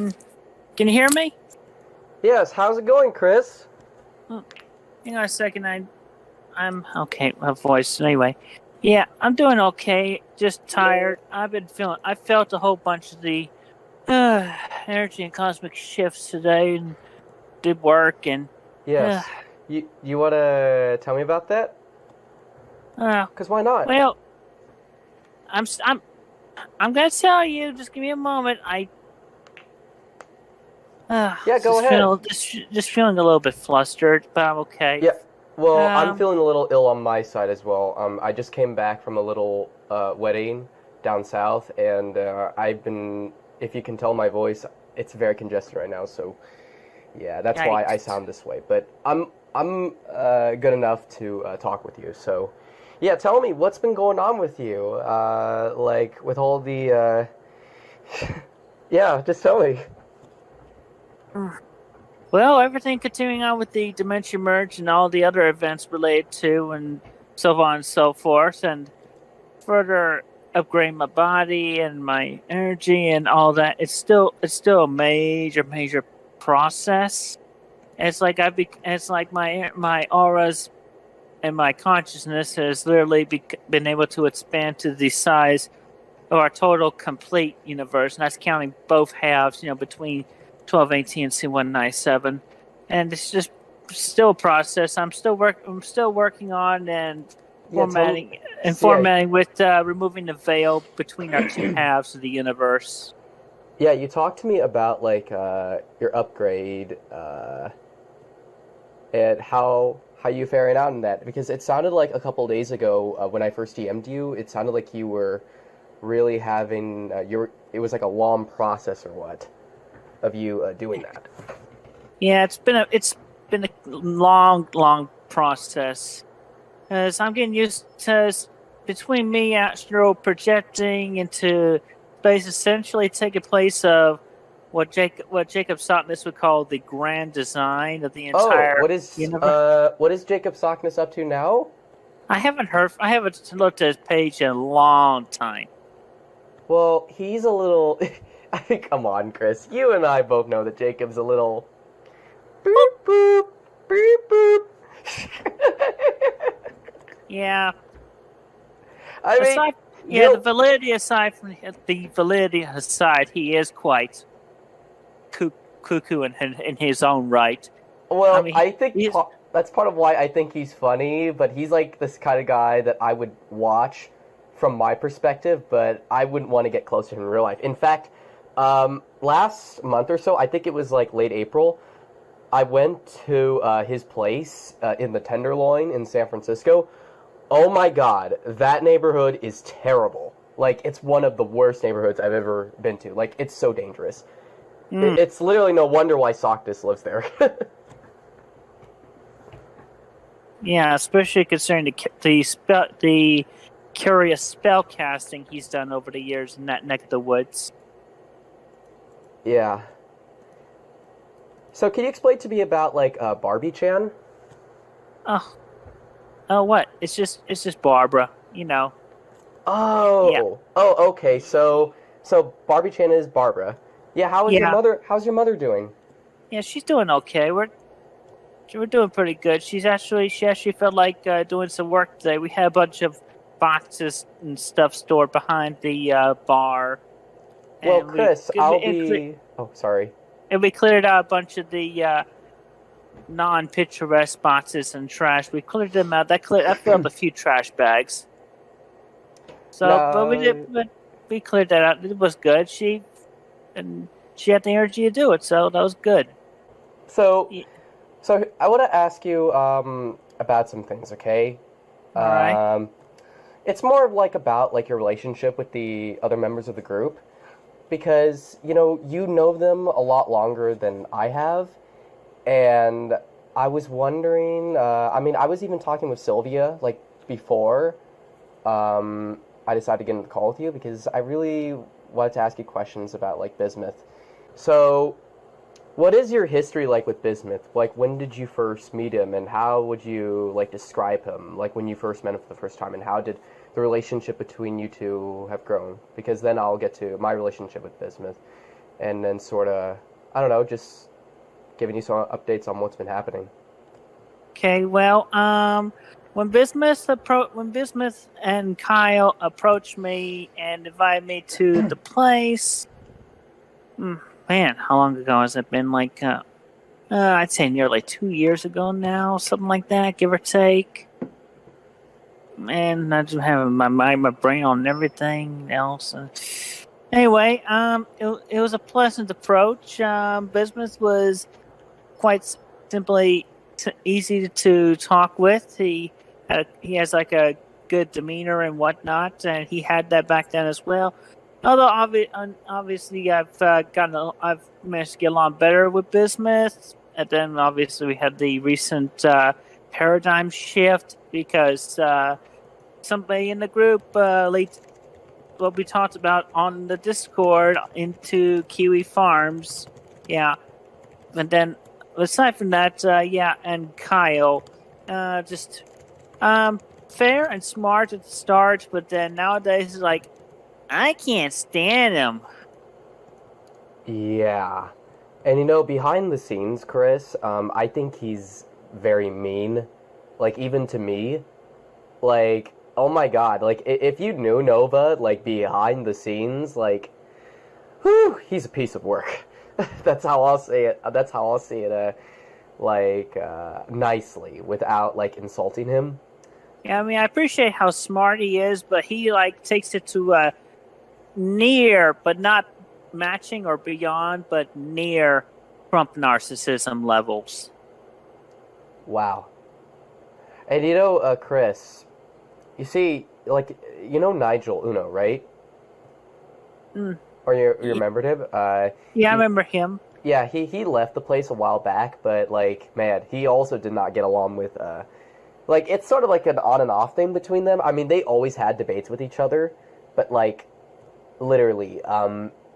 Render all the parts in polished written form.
Can you hear me? Yes, how's it going, Chris? Hang on a second. I'm okay. My voice. Anyway, yeah, I'm doing okay. Just tired. I felt a whole bunch of the uh, energy and cosmic shifts today, and did work and uh, Yes. You want to tell me about that? uh, 'Cause why not? well, I'm s- I'm gonna tell you. Just give me a moment. I Yeah, go ahead. just feeling a little bit flustered, but I'm okay. Yeah. Well, I'm Um, feeling a little ill on my side as well. I just came back from a little wedding down south, and I've been, if you can tell my voice, it's very congested right now. So yeah, that's why I yikes. sound this way. But I'm good enough to talk with you. So yeah, tell me what's been going on with you, like with all the yeah, just tell me. Well, everything continuing on with the Dementia Merge and all the other events related to, and so on and so forth, and further upgrade my body and my energy and all that. It's still a major process. It's like my auras and my consciousness has literally been able to expand to the size of our total complete universe, and that's counting both halves. Between 1218 and C197, and it's just still a process. I'm still working on and Yeah, tell me. Yeah, formatting with removing the veil between our two halves of the universe. yeah. You talked to me about like your upgrade and how you faring out in that because it sounded like a couple days ago when I first DM'd you, it sounded like you were really having your it was like a long process or what of you doing that. Yeah, it's been a long process. As I'm getting used to between me astral projecting into space, essentially taking place of what Jacob Sotness would call the grand design of the Oh, entire universe. what is Jacob Sockness up to now? I haven't looked at his page in a long time. Well, he's a little. I think. Come on, Chris. You and I both know that Jacob's a little. Beep boop, beep boop. Yeah, I mean, aside, yeah, he'll. the validity aside, he is quite cuckoo in his own right. I Well, mean, I think he's that's part of why I think he's funny, but he's like this kind of guy that I would watch from my perspective, but I wouldn't want to get close to him in real life. In fact, last month or so, I think it was like late April, I went to his place in the Tenderloin in San Francisco. Oh my God, that neighborhood is terrible. Like, it's one of the worst neighborhoods I've ever been to. Like, it's so dangerous. mm, It's literally no wonder why Sockness lives there. yeah, especially concerning the curious spell casting he's done over the years in that neck of the woods. Yeah. So, can you explain to me about like Barbie Chan? Oh, oh, what? It's just Barbara. Yeah, Okay. So Barbie Chan is Barbara. Yeah. How is your yeah, mother? How's your mother doing? yeah. She's doing okay. We're doing pretty good. She actually felt like doing some work today. We had a bunch of boxes and stuff stored behind the bar, Well, and Chris, I'll be. Oh, sorry. we cleared out a bunch of the non-picturesque boxes and trash. We cleared them out. That filled up a few trash bags. So, No. but we cleared that out. It was good. She had the energy to do it, so that was good. So, Yeah, so I want to ask you about some things. Okay. all right. Um, it's more of like about like your relationship with the other members of the group because you know them a lot longer than I have, and I was wondering. I mean, I was even talking with Sylvia like before. I decided to get into the call with you because I really wanted to ask you questions about like Bismuth. So, what is your history like with Bismuth? Like, when did you first meet him, and how would you like describe him? Like when you first met him for the first time, and how did the relationship between you two have grown? Because then I'll get to my relationship with Bismuth. and then sort of, I don't know, just giving you some updates on what's been happening. Okay, well, when Bismuth and Kyle approached me and invited me to the place, man, how long ago has it been? Like, I'd say nearly 2 years ago now, something like that, give or take. And I just have my mind, my brain on everything else. Anyway, it was a pleasant approach. Bismuth was quite simply easy to talk with. He has like a good demeanor and whatnot, and he had that back then as well. Although obviously I've managed to get along better with Bismuth, and then obviously we had the recent paradigm shift because somebody in the group leaked what we talked about on the Discord into Kiwi Farms. Yeah, and then aside from that, and Kyle, just fair and smart at the start, but then nowadays it's like I can't stand him. Yeah. And behind the scenes, Chris, I think he's very mean. Like, even to me. Like, oh my god, like, if you knew Nova, like, behind the scenes, like, whew, he's a piece of work. That's how I'll say it. That's how I'll see it, nicely, without, like, insulting him. Yeah, I mean, I appreciate how smart he is, but he, like, takes it to near, but not matching or beyond, but near Trump narcissism levels. Wow. And Chris, you see, like, Nigel Uno, right? Or you remembered him? I remember him. Yeah, he left the place a while back, but, like, man, he also did not get along with, like, it's sort of like an on and off thing between them. I mean, they always had debates with each other, but, like, literally,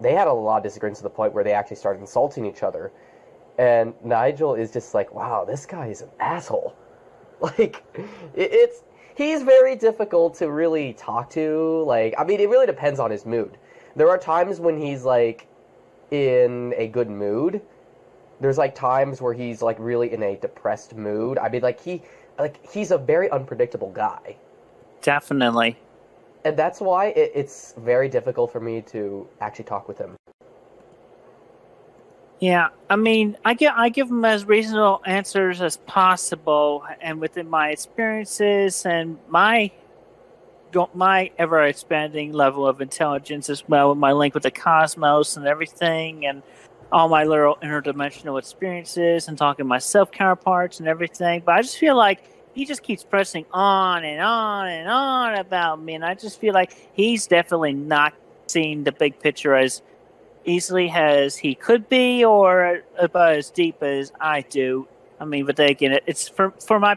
they had a lot of disagreements to the point where they actually started insulting each other. And Nigel is just like, wow, this guy is an asshole. Like, he's very difficult to really talk to. Like, I mean, it really depends on his mood. There are times when he's, like, in a good mood. There's, like, times where he's, like, really in a depressed mood. I mean, he's a very unpredictable guy. Definitely. And that's why it's very difficult for me to actually talk with him. Yeah, I mean, I give him as reasonable answers as possible, and within my experiences and my ever expanding level of intelligence as well, with my link with the cosmos and everything, and all my little interdimensional experiences, and talking to my self counterparts and everything. But I just feel like he just keeps pressing on and on and on about me, and I just feel like he's definitely not seeing the big picture as easily as he could be, or about as deep as I do. I mean, but then again, it's from my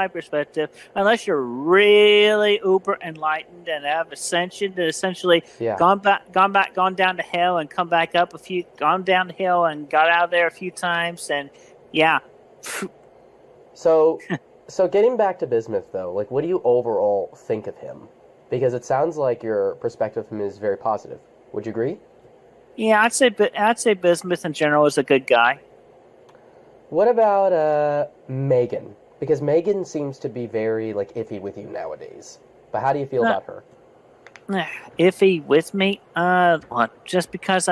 perspective. Unless you're really uber enlightened and have ascension, that essentially gone down to hell and come back up gone down the hill and got out of there a few times, and yeah. So getting back to Bismuth, though, like, what do you overall think of him? Because it sounds like your perspective of him is very positive. Would you agree? Yeah, I'd say Bismuth in general is a good guy. What about Megan? Because Megan seems to be very, like, iffy with you nowadays. But how do you feel about her? Iffy with me? Just because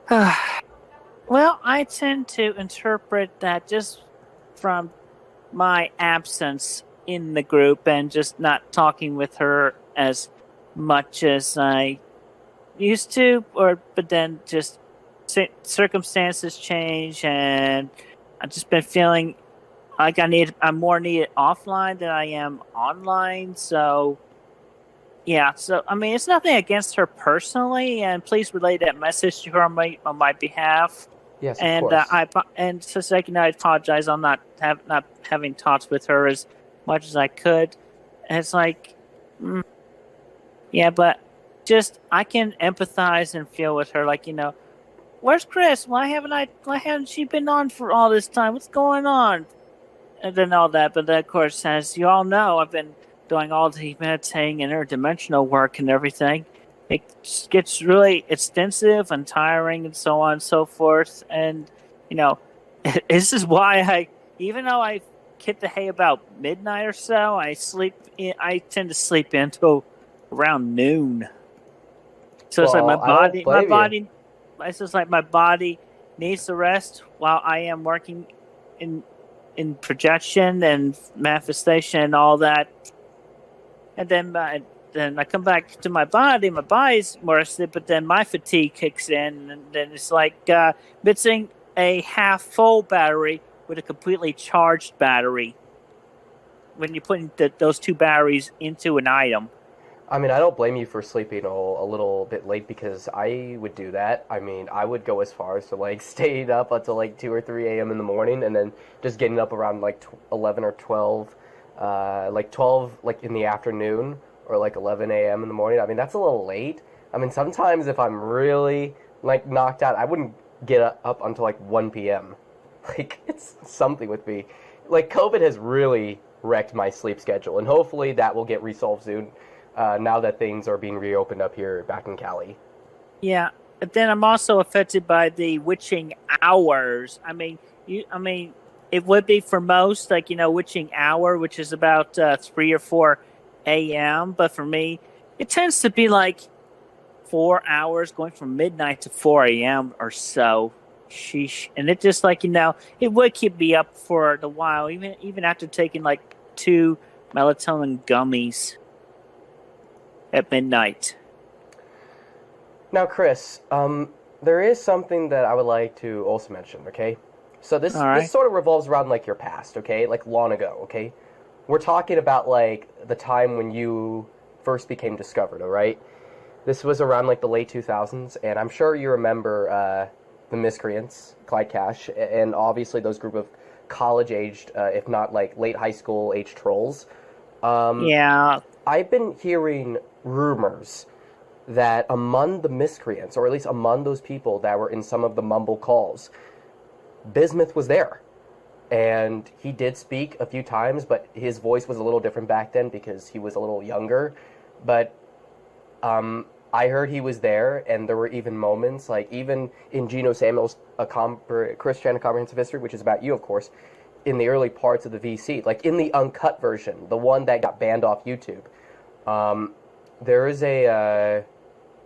well, I tend to interpret that just from my absence in the group and just not talking with her as much as I used to, but then just circumstances change, and I've just been feeling like I'm more needed offline than I am online. So yeah, so I mean, it's nothing against her personally, and please relay that message to her on my behalf. Yes, and of course. And so second, I apologize on not having talks with her as much as I could. And it's like, yeah, but just I can empathize and feel with her. Like, where's Chris? Why haven't she been on for all this time? What's going on? And then all that. But then, of course, as you all know, I've been doing all the meditating and interdimensional work and everything. it gets really extensive and tiring and so on and so forth. And, you know, this is why even though I hit the hay about midnight or so, I tend to sleep until around noon. So it's like Well, I don't blame you. it's just like my body needs the rest while I am working in, in projection and manifestation and all that. And then I come back to my body. My body's more rested, but then my fatigue kicks in, and then it's like mixing a half full battery with a completely charged battery. When you're putting those two batteries into an item. I mean, I don't blame you for sleeping a little bit late because I would do that. I mean, I would go as far as to like staying up until like 2 or 3 a.m. in the morning and then just getting up around like 11 or 12, like 12 like in the afternoon or like 11 a.m. in the morning. I mean, that's a little late. I mean, sometimes if I'm really like knocked out, I wouldn't get up until like 1 p.m. Like, it's something with me. Like, COVID has really wrecked my sleep schedule, and hopefully that will get resolved soon. Now that things are being reopened up here back in Cali. Yeah, but then I'm also affected by the witching hours. It would be for most, like, witching hour, which is about 3 or 4 a.m. But for me, it tends to be like 4 hours, going from midnight to 4 a.m. or so. Sheesh. And it just like, it would keep me up for a while, even after taking like 2 melatonin gummies at midnight. Now, Chris, there is something that I would like to also mention, okay? So this All right. this sort of revolves around like your past, okay? Like long ago, okay? We're talking about like the time when you first became discovered, all right? This was around like the late 2000s, and I'm sure you remember the Miscreants, Clyde Cash, and obviously those group of college-aged, if not like late high school-aged trolls. Yeah. I've been hearing rumors that among the miscreants, or at least among those people that were in some of the mumble calls, Bismuth was there. And he did speak a few times, but his voice was a little different back then because he was a little younger. But I heard he was there, and there were even moments, like even in Geno Samuel's Christiana Comprehensive History, which is about you, of course, in the early parts of the VC, like in the uncut version, the one that got banned off YouTube. There is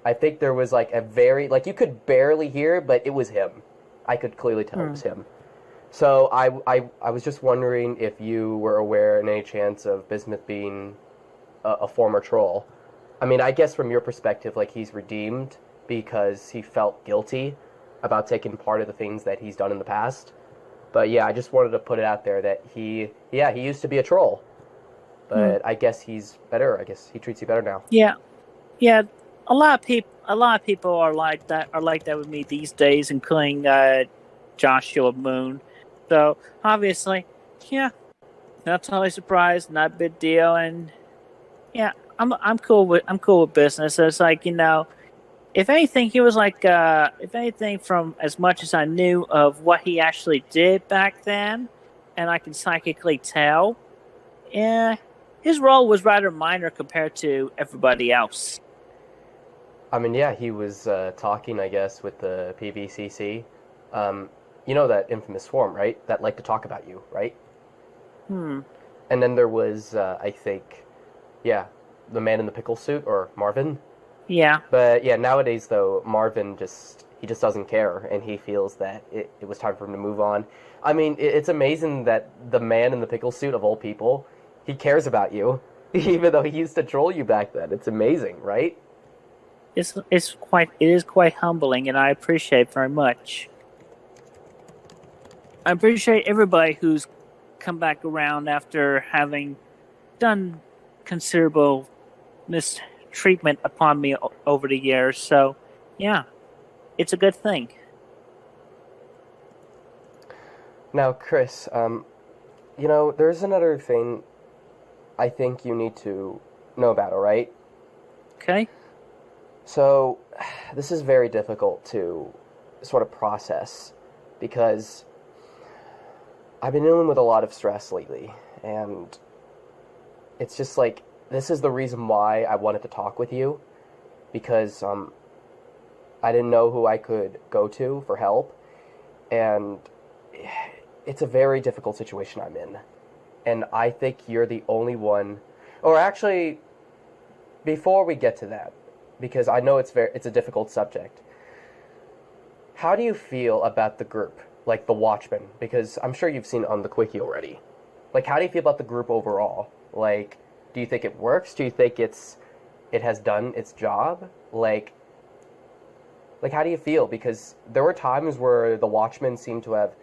I think there was like a very, like you could barely hear, but it was him. I could clearly tell it was him. So I was just wondering if you were aware in any chance of Bismuth being a former troll. I mean, I guess from your perspective, like he's redeemed because he felt guilty about taking part of the things that he's done in the past. But yeah, I just wanted to put it out there that he used to be a troll. But I guess he's better. I guess he treats you better now. Yeah. A lot of people are like that. Are like that with me these days, including Joshua Moon. So obviously, yeah, not totally surprised. Not a big deal. And yeah, I'm cool with business. It's like, if anything, he was like, if anything, from as much as I knew of what he actually did back then, and I can psychically tell, yeah, his role was rather minor compared to everybody else. I mean, yeah, he was talking, I guess, with the PVCC. You know that infamous forum, right? That like to talk about you, right? And then there was, I think, yeah, the man in the pickle suit, or Marvin. Yeah. But yeah, nowadays though, Marvin just doesn't care, and he feels that it was time for him to move on. I mean, it's amazing that the man in the pickle suit, of all people, he cares about you, even though he used to troll you back then. It's amazing, right? It is quite humbling, and I appreciate very much. I appreciate everybody who's come back around after having done considerable mistreatment upon me over the years. So, yeah, it's a good thing. Now, Chris, there's another thing I think you need to know about, all right? Okay. So, this is very difficult to sort of process because I've been dealing with a lot of stress lately, and it's just like, this is the reason why I wanted to talk with you, because I didn't know who I could go to for help, and it's a very difficult situation I'm in. And I think you're the only one, or actually, before we get to that, because I know it's a difficult subject. How do you feel about the group, like the Watchmen? Because I'm sure you've seen on the Quickie already. Like, how do you feel about the group overall? Like, do you think it works? Do you think it has done its job? Like, how do you feel? Because there were times where the Watchmen seem to have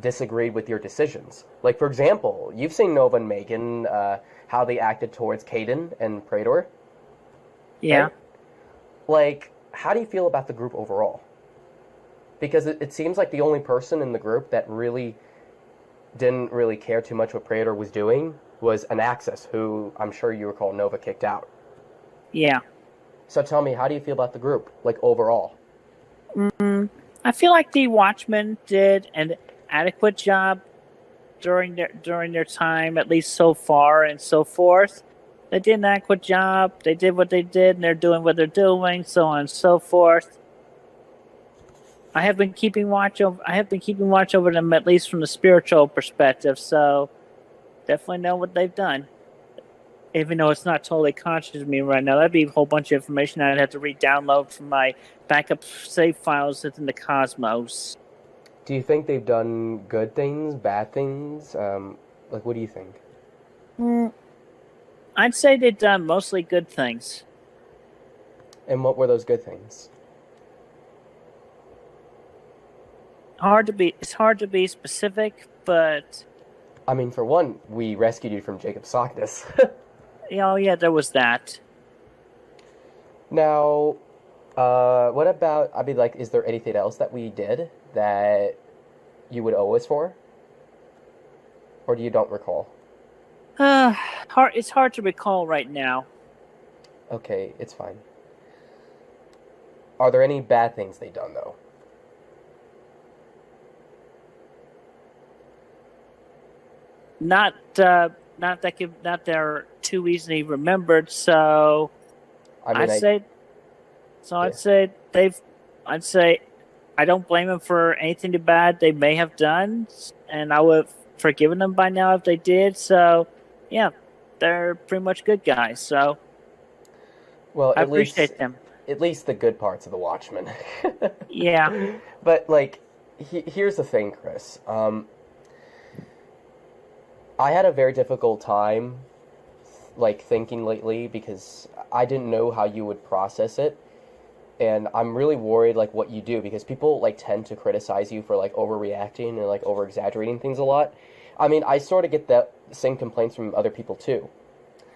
disagreed with your decisions. Like, for example, you've seen Nova and Megan, how they acted towards Caden and Praetor. Yeah. Right? Like, how do you feel about the group overall? Because it seems like the only person in the group that really didn't really care too much what Praetor was doing was Anaxis, who I'm sure you recall Nova kicked out. Yeah. So tell me, how do you feel about the group, like, overall? I feel like the Watchmen did an adequate job during their time, at least so far and so forth. They did an adequate job. They did what they did, and they're doing what they're doing, so on and so forth. I have been keeping watch over them, at least from the spiritual perspective. So definitely know what they've done. Even though it's not totally conscious of me right now, that'd be a whole bunch of information I'd have to re-download from my backup save files within the Cosmos. Do you think they've done good things, bad things? Like, what do you think? I'd say they've done mostly good things. And what were those good things? It's hard to be specific, but I mean, for one, we rescued you from Jacob Sockness. oh yeah, there was that. Now, what about, I mean, like, is there anything else that we did that you would owe us for? Or do you don't recall? It's hard to recall right now. Okay, it's fine. Are there any bad things they done, though? Not they're too easily remembered. So I'd say I don't blame them for anything too bad they may have done, and I would have forgiven them by now if they did. So yeah, they're pretty much good guys. So well, I appreciate them. At least the good parts of the Watchmen. Yeah. But like, here's the thing, Chris. I had a very difficult time, like, thinking lately because I didn't know how you would process it, and I'm really worried, like, what you do, because people, like, tend to criticize you for, like, overreacting and, like, over-exaggerating things a lot. I mean, I sort of get the same complaints from other people, too.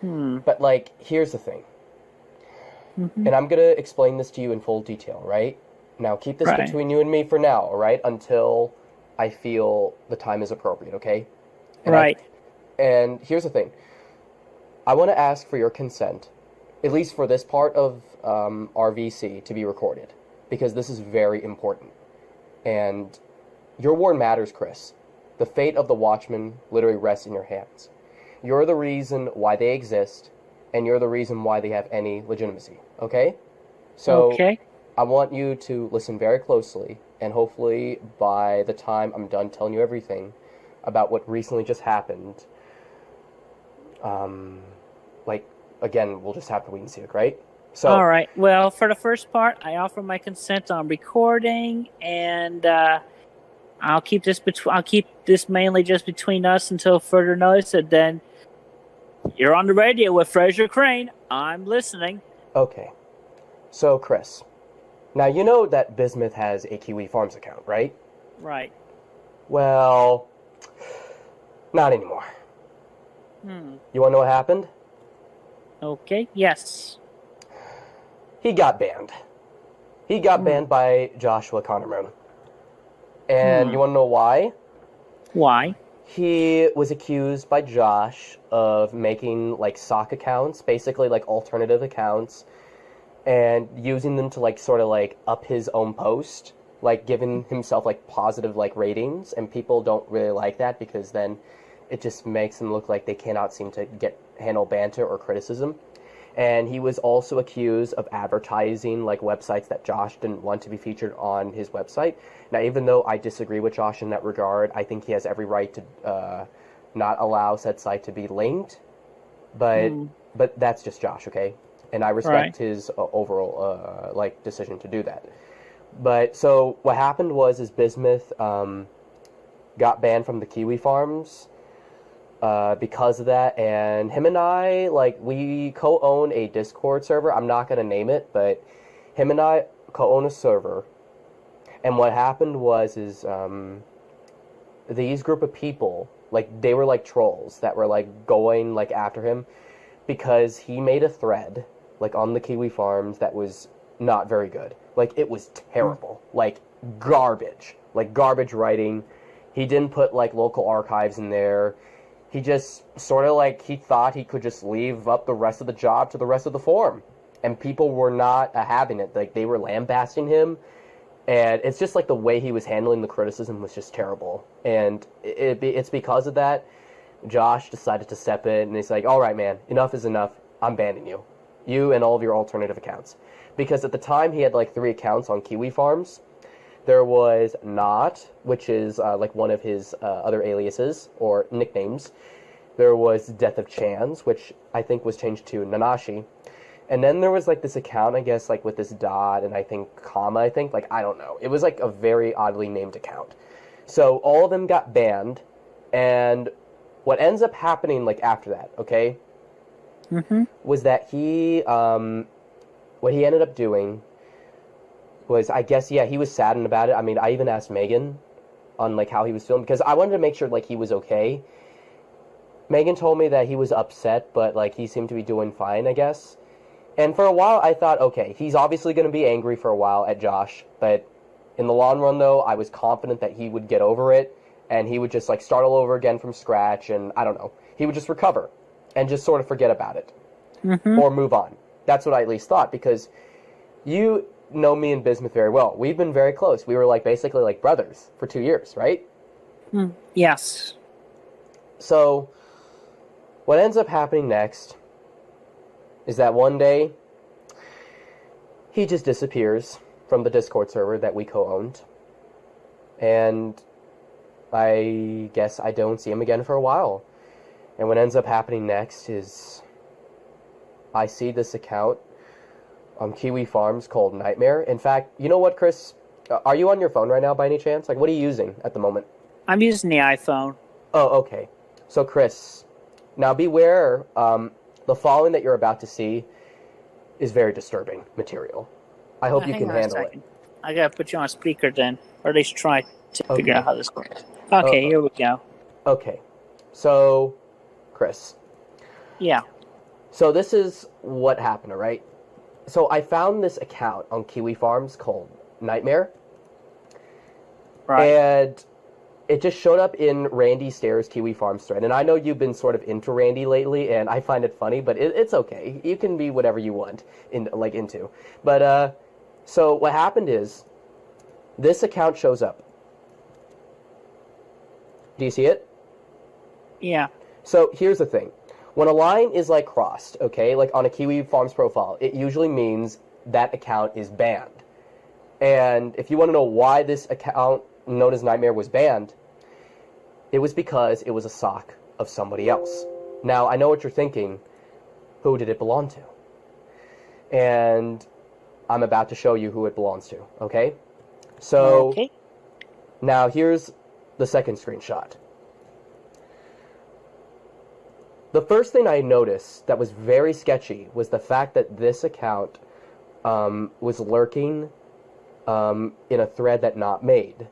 But, like, here's the thing. And I'm gonna explain this to you in full detail, right? Now, keep this between you and me for now, all right? Until I feel the time is appropriate, okay? And and here's the thing. I want to ask for your consent, at least for this part of our VC, to be recorded, because this is very important. And your word matters, Chris. The fate of the Watchmen literally rests in your hands. You're the reason why they exist, and you're the reason why they have any legitimacy, okay? So I want you to listen very closely, and hopefully by the time I'm done telling you everything about what recently just happened, like, again, we'll just have to wait and see, right? So, all right. Well, for the first part, I offer my consent on recording, and I'll keep this mainly just between us until further notice, and then you're on the radio with Fraser Crane. I'm listening. Okay. So, Chris, now you know that Bismuth has a Kiwi Farms account, right? Right. Well, not anymore. You want to know what happened? Okay, yes. He got banned. He got banned by Joshua Connermoon. And you want to know why? Why? He was accused by Josh of making, like, sock accounts, basically, like, alternative accounts, and using them to, like, sort of, like, up his own post, like, giving himself, like, positive, like, ratings, and people don't really like that because then it just makes them look like they cannot seem to handle banter or criticism. And he was also accused of advertising like websites that Josh didn't want to be featured on his website. Now, even though I disagree with Josh in that regard, I think he has every right to not allow said site to be linked. But that's just Josh, okay? And I respect his overall like decision to do that. But so what happened is Bismuth got banned from the Kiwi Farms because of that, and him and I, like, we co-own a Discord server. I'm not going to name it, but him and I co-own a server, and what happened is these group of people, like, they were like trolls that were like going like after him because he made a thread like on the Kiwi Farms that was not very good. Like, it was terrible, like garbage writing. He didn't put like local archives in there. He just sort of like, he thought he could just leave up the rest of the job to the rest of the forum. And people were not having it. Like, they were lambasting him. And it's just like the way he was handling the criticism was just terrible. And it's because of that, Josh decided to step in. And he's like, all right, man, enough is enough. I'm banning you. You and all of your alternative accounts. Because at the time, he had like 3 accounts on Kiwi Farms. There was Naught, which is like one of his other aliases or nicknames. There was Death of Chans, which I think was changed to Nanashi. And then there was like this account, I guess, like with this dot and I think comma, like, I don't know. It was like a very oddly named account. So all of them got banned, and what ends up happening like after that, okay, was that he, what he ended up doing was, I guess, yeah, he was saddened about it. I mean, I even asked Megan on, like, how he was feeling, because I wanted to make sure, like, he was okay. Megan told me that he was upset, but, like, he seemed to be doing fine, I guess. And for a while, I thought, okay, he's obviously going to be angry for a while at Josh, but in the long run, though, I was confident that he would get over it, and he would just, like, start all over again from scratch, and, I don't know, he would just recover, and just sort of forget about it. Or move on. That's what I at least thought, because you know me and Bismuth very well. We've been very close. We were like basically like brothers for 2 years, right? Yes. So what ends up happening next is that one day he just disappears from the Discord server that we co-owned, and I guess I don't see him again for a while. And what ends up happening next is I see this account on Kiwi Farms called Nightmare. In fact, you know what, Chris? Are you on your phone right now by any chance? Like, what are you using at the moment? I'm using the iPhone. Oh, okay. So, Chris, now beware. The following that you're about to see is very disturbing material. I hope you can handle it. I gotta put you on speaker then, or at least try to figure out how this works. Okay, here we go. Okay. So, Chris. Yeah. So this is what happened, all right? So I found this account on Kiwi Farms called Nightmare. Right. And it just showed up in Randy Stair's Kiwi Farms thread. And I know you've been sort of into Randy lately, and I find it funny, but it's okay. You can be whatever you want into. But so what happened is this account shows up. Do you see it? Yeah. So here's the thing. When a line is like crossed, okay, like on a Kiwi Farms profile, it usually means that account is banned. And if you want to know why this account known as Nightmare was banned, it was because it was a sock of somebody else. Now, I know what you're thinking. Who did it belong to? And I'm about to show you who it belongs to, okay? So, okay. Now here's the second screenshot. The first thing I noticed that was very sketchy was the fact that this account was lurking in a thread that Naught made.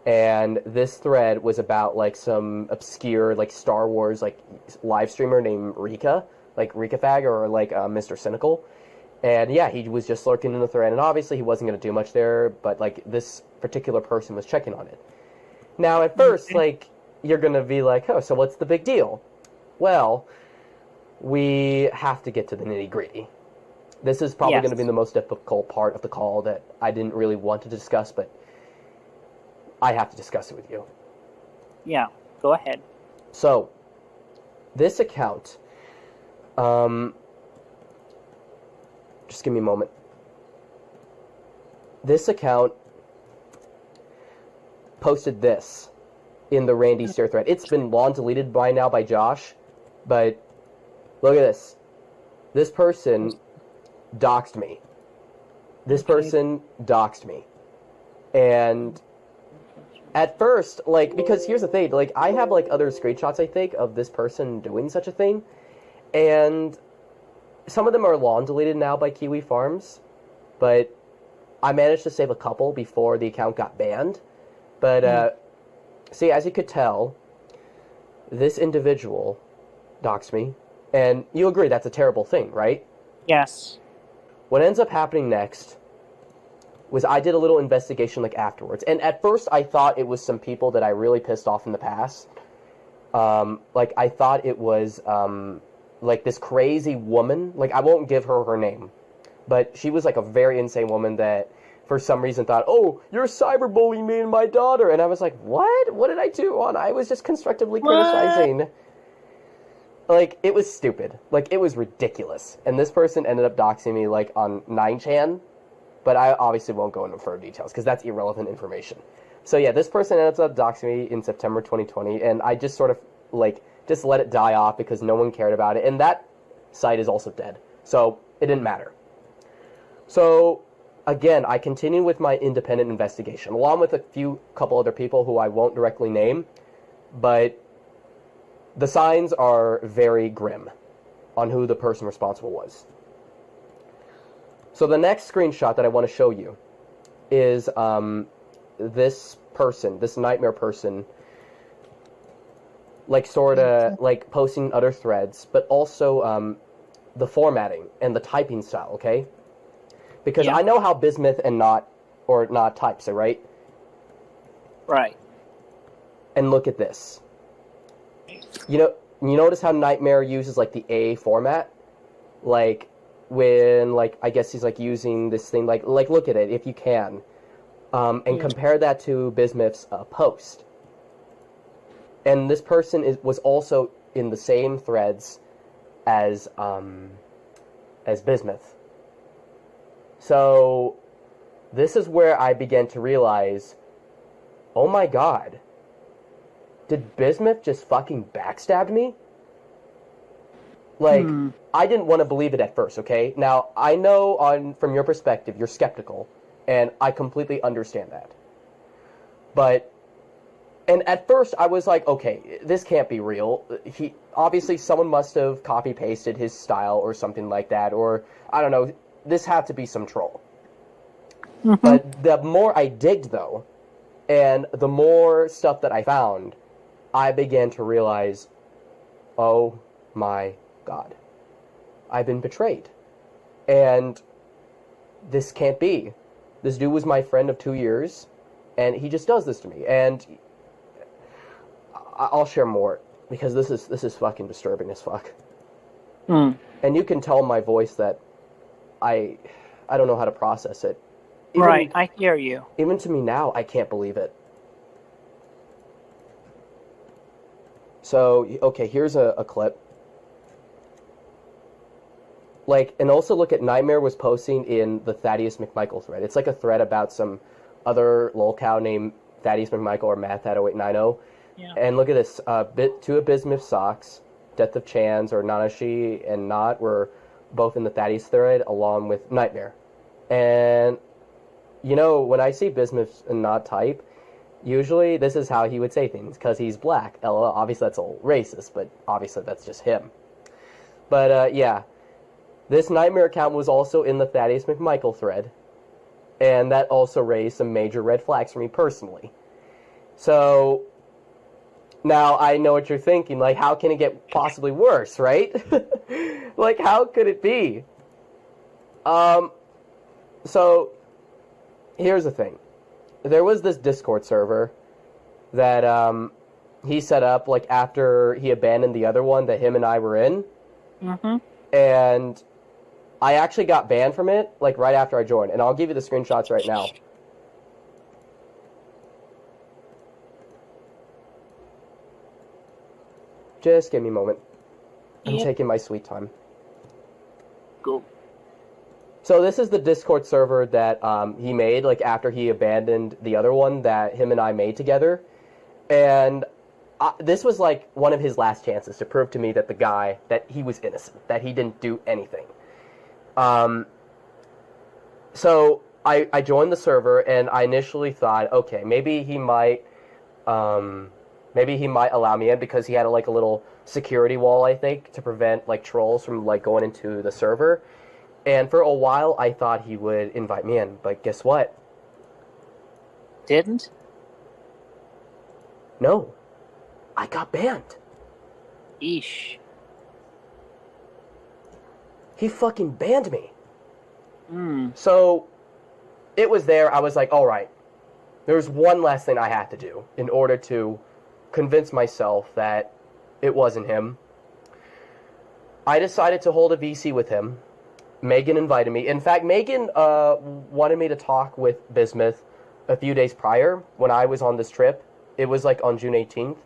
And this thread was about like some obscure like Star Wars like live streamer named Rika, like Rika Fag or like Mr. Cynical. And yeah, he was just lurking in the thread, and obviously he wasn't going to do much there, but like this particular person was checking on it. Now at first, like, you're going to be like, oh, so what's the big deal? Well, we have to get to the nitty-gritty. This is probably going to be the most difficult part of the call that I didn't really want to discuss, but I have to discuss it with you. Yeah, go ahead. So, this account Just give me a moment. This account posted this in the Randy Steer thread. It's been long deleted by now by Josh, but look at this. This person doxed me. This person doxed me. And at first, like, because here's the thing, like, I have, like, other screenshots, I think, of this person doing such a thing, and some of them are long deleted now by Kiwi Farms, but I managed to save a couple before the account got banned. But, see, as you could tell, this individual doxed me, and you agree that's a terrible thing, right? Yes. What ends up happening next was I did a little investigation, like, afterwards, and at first I thought it was some people that I really pissed off in the past. Like, I thought it was, like, this crazy woman, like, I won't give her name, but she was, like, a very insane woman that, for some reason, thought, oh, you're cyberbullying me and my daughter, and I was like, what? What did I do? I was just constructively criticizing. Like, it was stupid. Like, it was ridiculous. And this person ended up doxing me, like, on 9chan, but I obviously won't go into further details, because that's irrelevant information. So, yeah, this person ended up doxing me in September 2020, and I just sort of, like, just let it die off because no one cared about it, and that site is also dead. So, it didn't matter. So, again, I continue with my independent investigation, along with couple other people who I won't directly name, but the signs are very grim on who the person responsible was. So the next screenshot that I want to show you is this person, this nightmare person, like sort of like posting other threads, but also the formatting and the typing style, okay? Because I know how Bismuth and Naught types it, right? Right. And look at this. You notice how Nightmare uses, like, the A format? Like, when, like, I guess he's, like, using this thing, like, look at it, if you can. And compare that to Bismuth's post. And this person was also in the same threads as Bismuth. So, this is where I began to realize, oh my god, did Bismuth just fucking backstab me? Like, I didn't want to believe it at first, okay? Now, I know from your perspective, you're skeptical, and I completely understand that. But, and at first I was like, okay, this can't be real. Obviously someone must have copy-pasted his style or something like that, or, I don't know, this had to be some troll. Mm-hmm. But the more I digged, though, and the more stuff that I found, I began to realize, oh my god, I've been betrayed. And this can't be. This dude was my friend of 2 years, and he just does this to me. And I'll share more, because this is fucking disturbing as fuck. And you can tell in my voice that I don't know how to process it. Right, I hear you. Even to me now, I can't believe it. So, okay, here's a clip. Like, and also look at Nightmare was posting in the Thaddeus McMichael thread. It's like a thread about some other lolcow named Thaddeus McMichael or Matt0890. Yeah. And look at this. Two of Bismuth socks, Death of Chans or Nanashi and Naught were both in the Thaddeus thread along with Nightmare. And, you know, when I see Bismuth and Naught type, usually this is how he would say things, because he's black. LOL. Obviously that's all racist, but obviously that's just him. But, yeah. This Nightmare account was also in the Thaddeus McMichael thread, and that also raised some major red flags for me personally. So, now I know what you're thinking, like, how can it get possibly worse, right? Like, how could it be? So, here's the thing. There was this Discord server that, he set up, like, after he abandoned the other one that him and I were in. Mm-hmm. And I actually got banned from it, like, right after I joined. And I'll give you the screenshots right now. Just give me a moment. I'm taking my sweet time. Cool. So this is the Discord server that he made, like, after he abandoned the other one that him and I made together. And this was, like, one of his last chances to prove to me that that he was innocent, that he didn't do anything. So I joined the server, and I initially thought, okay, maybe he might allow me in because he had, like, a little security wall, I think, to prevent, like, trolls from, like, going into the server. And for a while, I thought he would invite me in, but guess what? Didn't? No. I got banned. Eesh. He fucking banned me. Hmm. So, it was there, I was like, alright, there's one last thing I have to do in order to convince myself that it wasn't him. I decided to hold a VC with him. Megan invited me. In fact, Megan wanted me to talk with Bismuth a few days prior when I was on this trip. It was like on June 18th.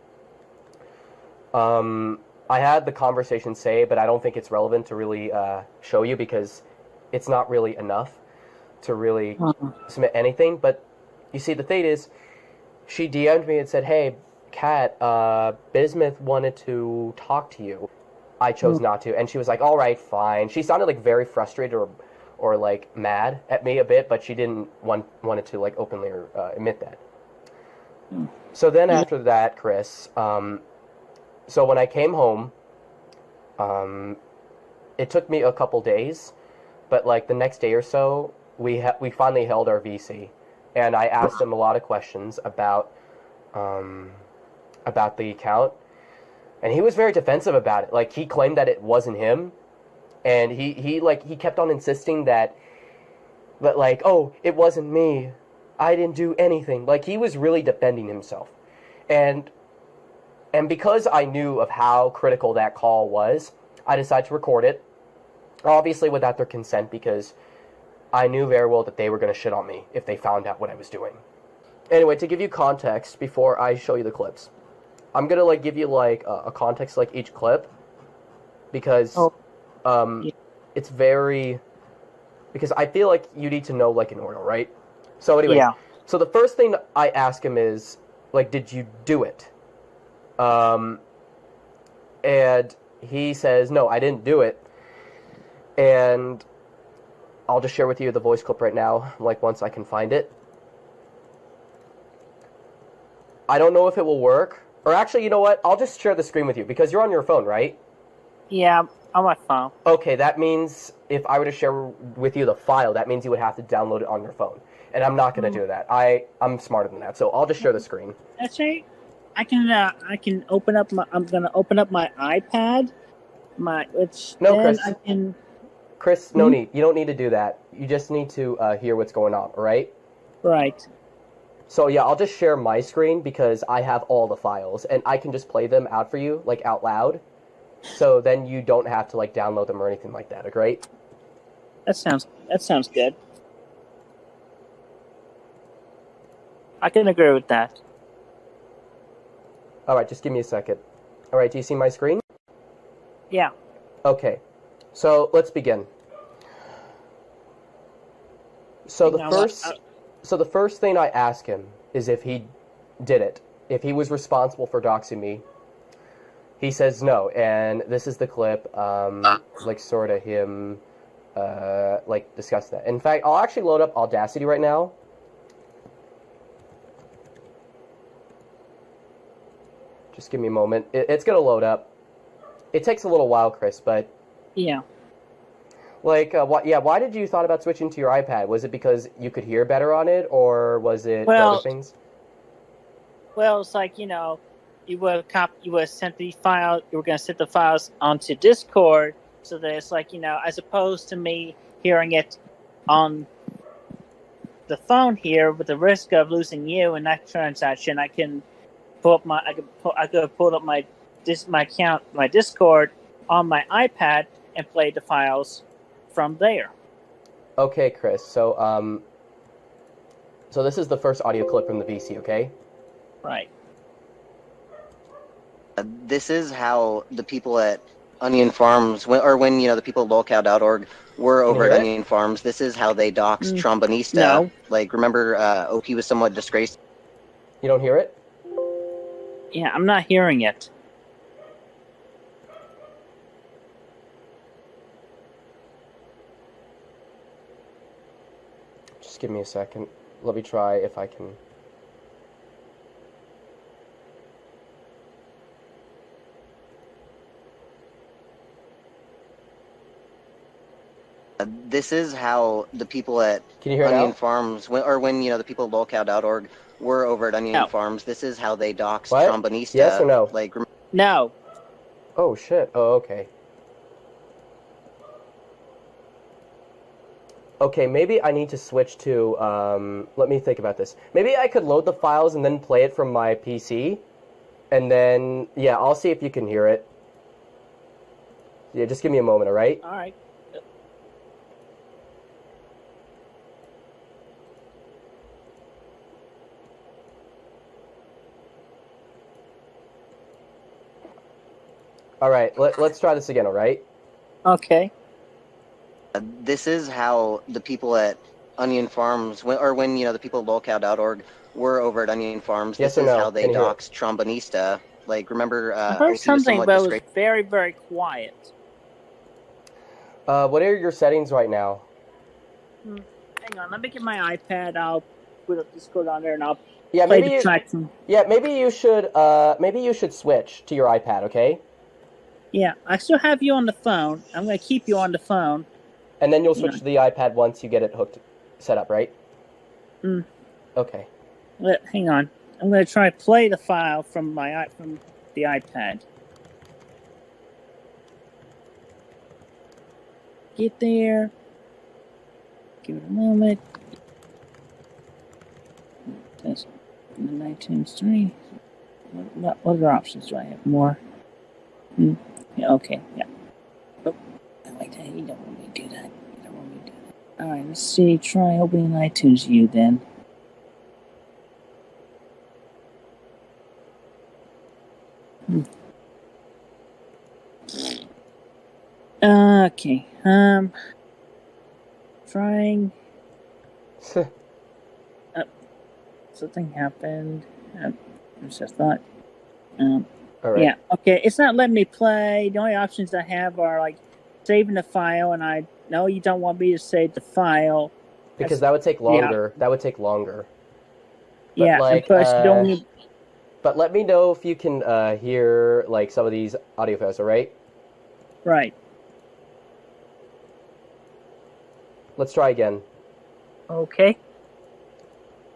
I had the conversation saved, but I don't think it's relevant to really show you because it's not really enough to really submit anything. But you see, the thing is, she DM'd me and said, hey, Kat, Bismuth wanted to talk to you. I chose not to. And she was like, all right, fine. She sounded like very frustrated or like mad at me a bit, but she didn't wanted to like openly admit that. So then after that, Chris, so when I came home, it took me a couple days, but like the next day or so, we finally held our VC, and I asked him a lot of questions about the account. And he was very defensive about it. Like, he claimed that it wasn't him. And he kept on insisting that, like, oh, it wasn't me. I didn't do anything. Like, he was really defending himself. And because I knew of how critical that call was, I decided to record it. Obviously without their consent, because I knew very well that they were going to shit on me if they found out what I was doing. Anyway, to give you context before I show you the clips, I'm gonna like give you like a context like each clip because it's very because I feel like you need to know like in order, right? So anyway, so the first thing I ask him is like, did you do it? And he says, no, I didn't do it. And I'll just share with you the voice clip right now, like once I can find it. I don't know if it will work. Or actually, you know what? I'll just share the screen with you, because you're on your phone, right? Yeah, on my phone. Okay, that means if I were to share with you the file, that means you would have to download it on your phone. And I'm not going to do that. I'm smarter than that, so I'll just share the screen. That's right. I can open up my... I'm going to open up my iPad. Chris. I can... Chris, no need. You don't need to do that. You just need to hear what's going on, all right? Right. So yeah, I'll just share my screen because I have all the files and I can just play them out for you, like out loud. So then you don't have to like download them or anything like that, okay? That sounds good. I can agree with that. Alright, just give me a second. Alright, do you see my screen? Yeah. Okay. So let's begin. So the first thing I ask him is if he did it, if he was responsible for doxing me. He says no, and this is the clip, like sort of him, like discuss that. In fact, I'll actually load up Audacity right now. Just give me a moment. It's gonna load up. It takes a little while, Chris, but yeah. Like, why did you thought about switching to your iPad? Was it because you could hear better on it, or was it other things? Well, it's like, you would send the file, you were going to send the files onto Discord, so that it's like, as opposed to me hearing it on the phone here with the risk of losing you in that transaction, I can pull up my account, my Discord on my iPad and play the files from there. Okay, Chris. So this is the first audio clip from the VC, okay? Right. This is how the people at Onion Farms, when the people at locale.org were Can you over at hear it? Onion Farms, this is how they doxed Trombonista. No. Like, remember, OP was somewhat disgraced. You don't hear it? Yeah, I'm not hearing it. Just give me a second. Let me try if I can. This is how the people at Can you hear it Onion now? Farms, when the people at locale.org were over at Onion No. Farms, this is how they doxed What? Trombonista. Yes or no? Like, No. Oh shit. Oh, okay. Okay, maybe I need to switch to, let me think about this. Maybe I could load the files and then play it from my PC. And then, yeah, I'll see if you can hear it. Yeah, just give me a moment, alright? All right. Alright, let's try this again, alright? Okay. this is how the people at Onion Farms, when the people at locale.org were over at Onion Farms, Yes this or is no? how they Can you hear it? doxed Trombonista. Like, remember, I OP heard was something, somewhat but it was disgraced. very, very quiet. What are your settings right now? Hang on, let me get my iPad. I'll put up Discord on there, and I'll Yeah, play maybe the you, track from. yeah, maybe you should switch to your iPad, okay? Yeah, I still have you on the phone. I'm going to keep you on the phone. And then you'll switch Yeah. to the iPad once you get it set up, right? Mm. Okay. Hang on. I'm going to try to play the file from the iPad. Get there. Give it a moment. That's the iTunes 3. What other options do I have? More? Yeah, okay, yeah. Oh, wait, you don't want me to do that. You don't want me to do that. Alright, let's see. Try opening iTunes U then. Okay. Trying. Something happened. It's just thought. All right. Yeah. Okay. It's not letting me play. The only options I have are like saving the file, and I know you don't want me to save the file Because that would take longer. That would take longer. But yeah. like, and plus, you don't need. But let me know if you can hear like some of these audio files. All right. Right. Let's try again. Okay.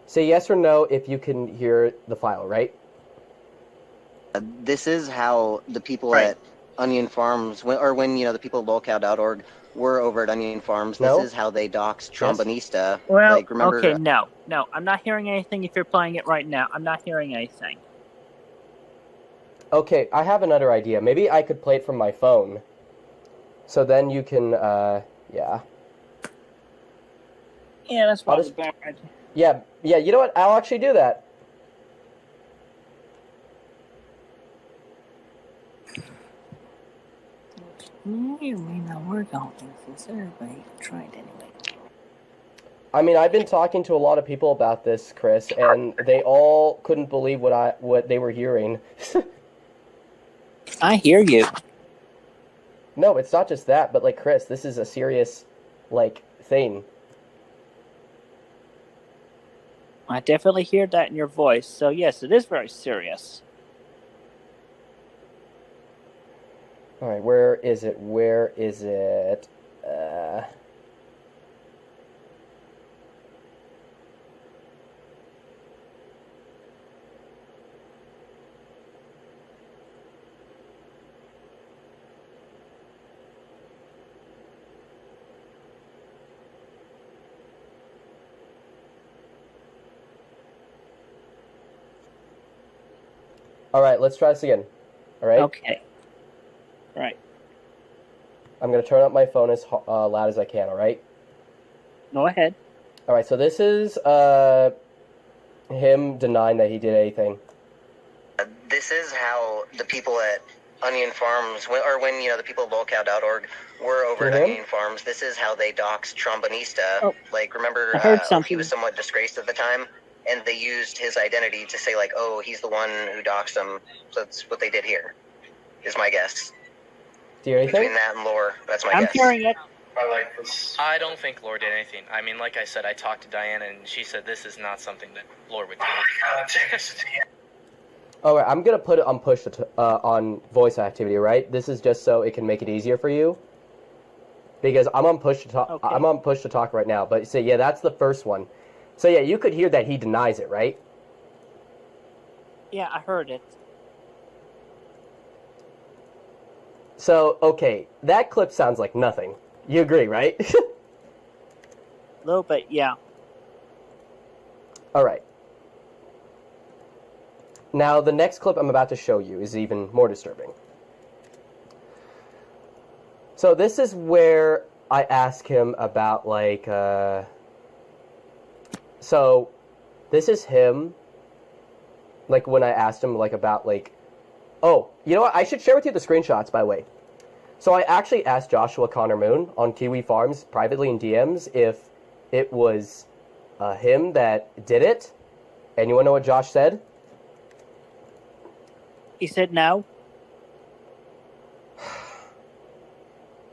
Say yes or no if you can hear the file, right? This is how the people Right. at Onion Farms, when the people at locale.org were over at Onion Farms, No? this is how they doxed Trombonista. Well, Like, remember, okay, no, I'm not hearing anything. If you're playing it right now, I'm not hearing anything. Okay, I have another idea. Maybe I could play it from my phone. So then you can, yeah. Yeah, that's I'll probably just- bad. Yeah, you know what? I'll actually do that. May or may not work on things. Everybody tried anyway. I mean, I've been talking to a lot of people about this, Chris, and they all couldn't believe what they were hearing. I hear you. No, it's not just that, but like, Chris, this is a serious, like, thing. I definitely hear that in your voice. So yes, it is very serious. All right, where is it? Where is it? All right, let's try this again. All right? Okay. Right. I'm going to turn up my phone as loud as I can, all right? Go ahead. All right, so this is him denying that he did anything. this is how the people at Onion Farms, when the people of lolcow.org were over at Onion Farms, this is how they doxed Trombonista. Oh, Like, remember, I heard he something. was somewhat disgraced at the time, and they used his identity to say, like, oh, he's the one who doxed him. So that's what they did here, is my guess. Do you hear anything? Between that and lore, that's my I'm guess. hearing it. I like this. I don't think Lore did anything. I mean, like I said, I talked to Diana, and she said this is not something that Lore would do. Oh, I'm gonna put it on on voice activity, right? This is just so it can make it easier for you. Because I'm on push to talk. Okay. I'm on push to talk right now. But so yeah, that's the first one. So yeah, you could hear that he denies it, right? Yeah, I heard it. So okay, that clip sounds like nothing. You agree, right? A little bit, yeah. All right. Now, the next clip I'm about to show you is even more disturbing. So this is where I ask him about, like, So, this is him, like, when I asked him, like, about, like... Oh, you know what? I should share with you the screenshots, by the way. So I actually asked Joshua Connor Moon on Kiwi Farms privately in DMs if it was him that did it. And you want to know what Josh said? He said no.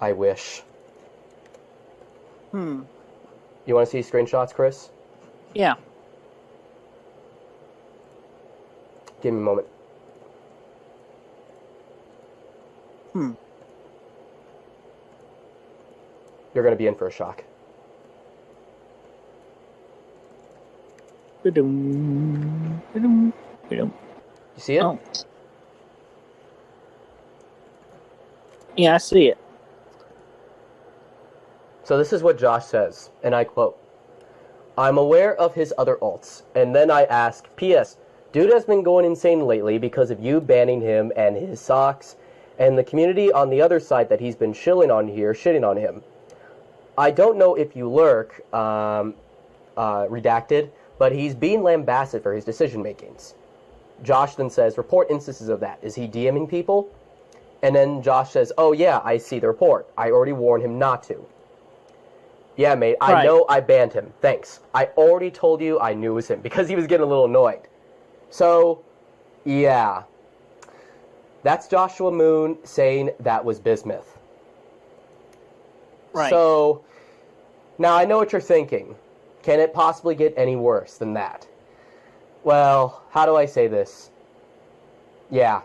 I wish. Hmm. You want to see screenshots, Chris? Yeah. Give me a moment. Hmm. You're going to be in for a shock. Ba-dum, ba-dum, ba-dum. You see it? Oh. Yeah, I see it. So this is what Josh says, and I quote, "I'm aware of his other alts, and then I ask, P.S. Dude has been going insane lately because of you banning him and his socks, and the community on the other side that he's been shilling on here, shitting on him. I don't know if you lurk, redacted, but he's being lambasted for his decision makings." Josh then says, "Report instances of that. Is he DMing people?" And then Josh says, "Oh yeah, I see the report. I already warned him not to." "Yeah, mate, I Right. know I banned him. Thanks. I already told you I knew it was him," because he was getting a little annoyed. So, yeah. That's Joshua Moon saying that was Bismuth. Right. So, now I know what you're thinking. Can it possibly get any worse than that? Well, how do I say this? Yeah,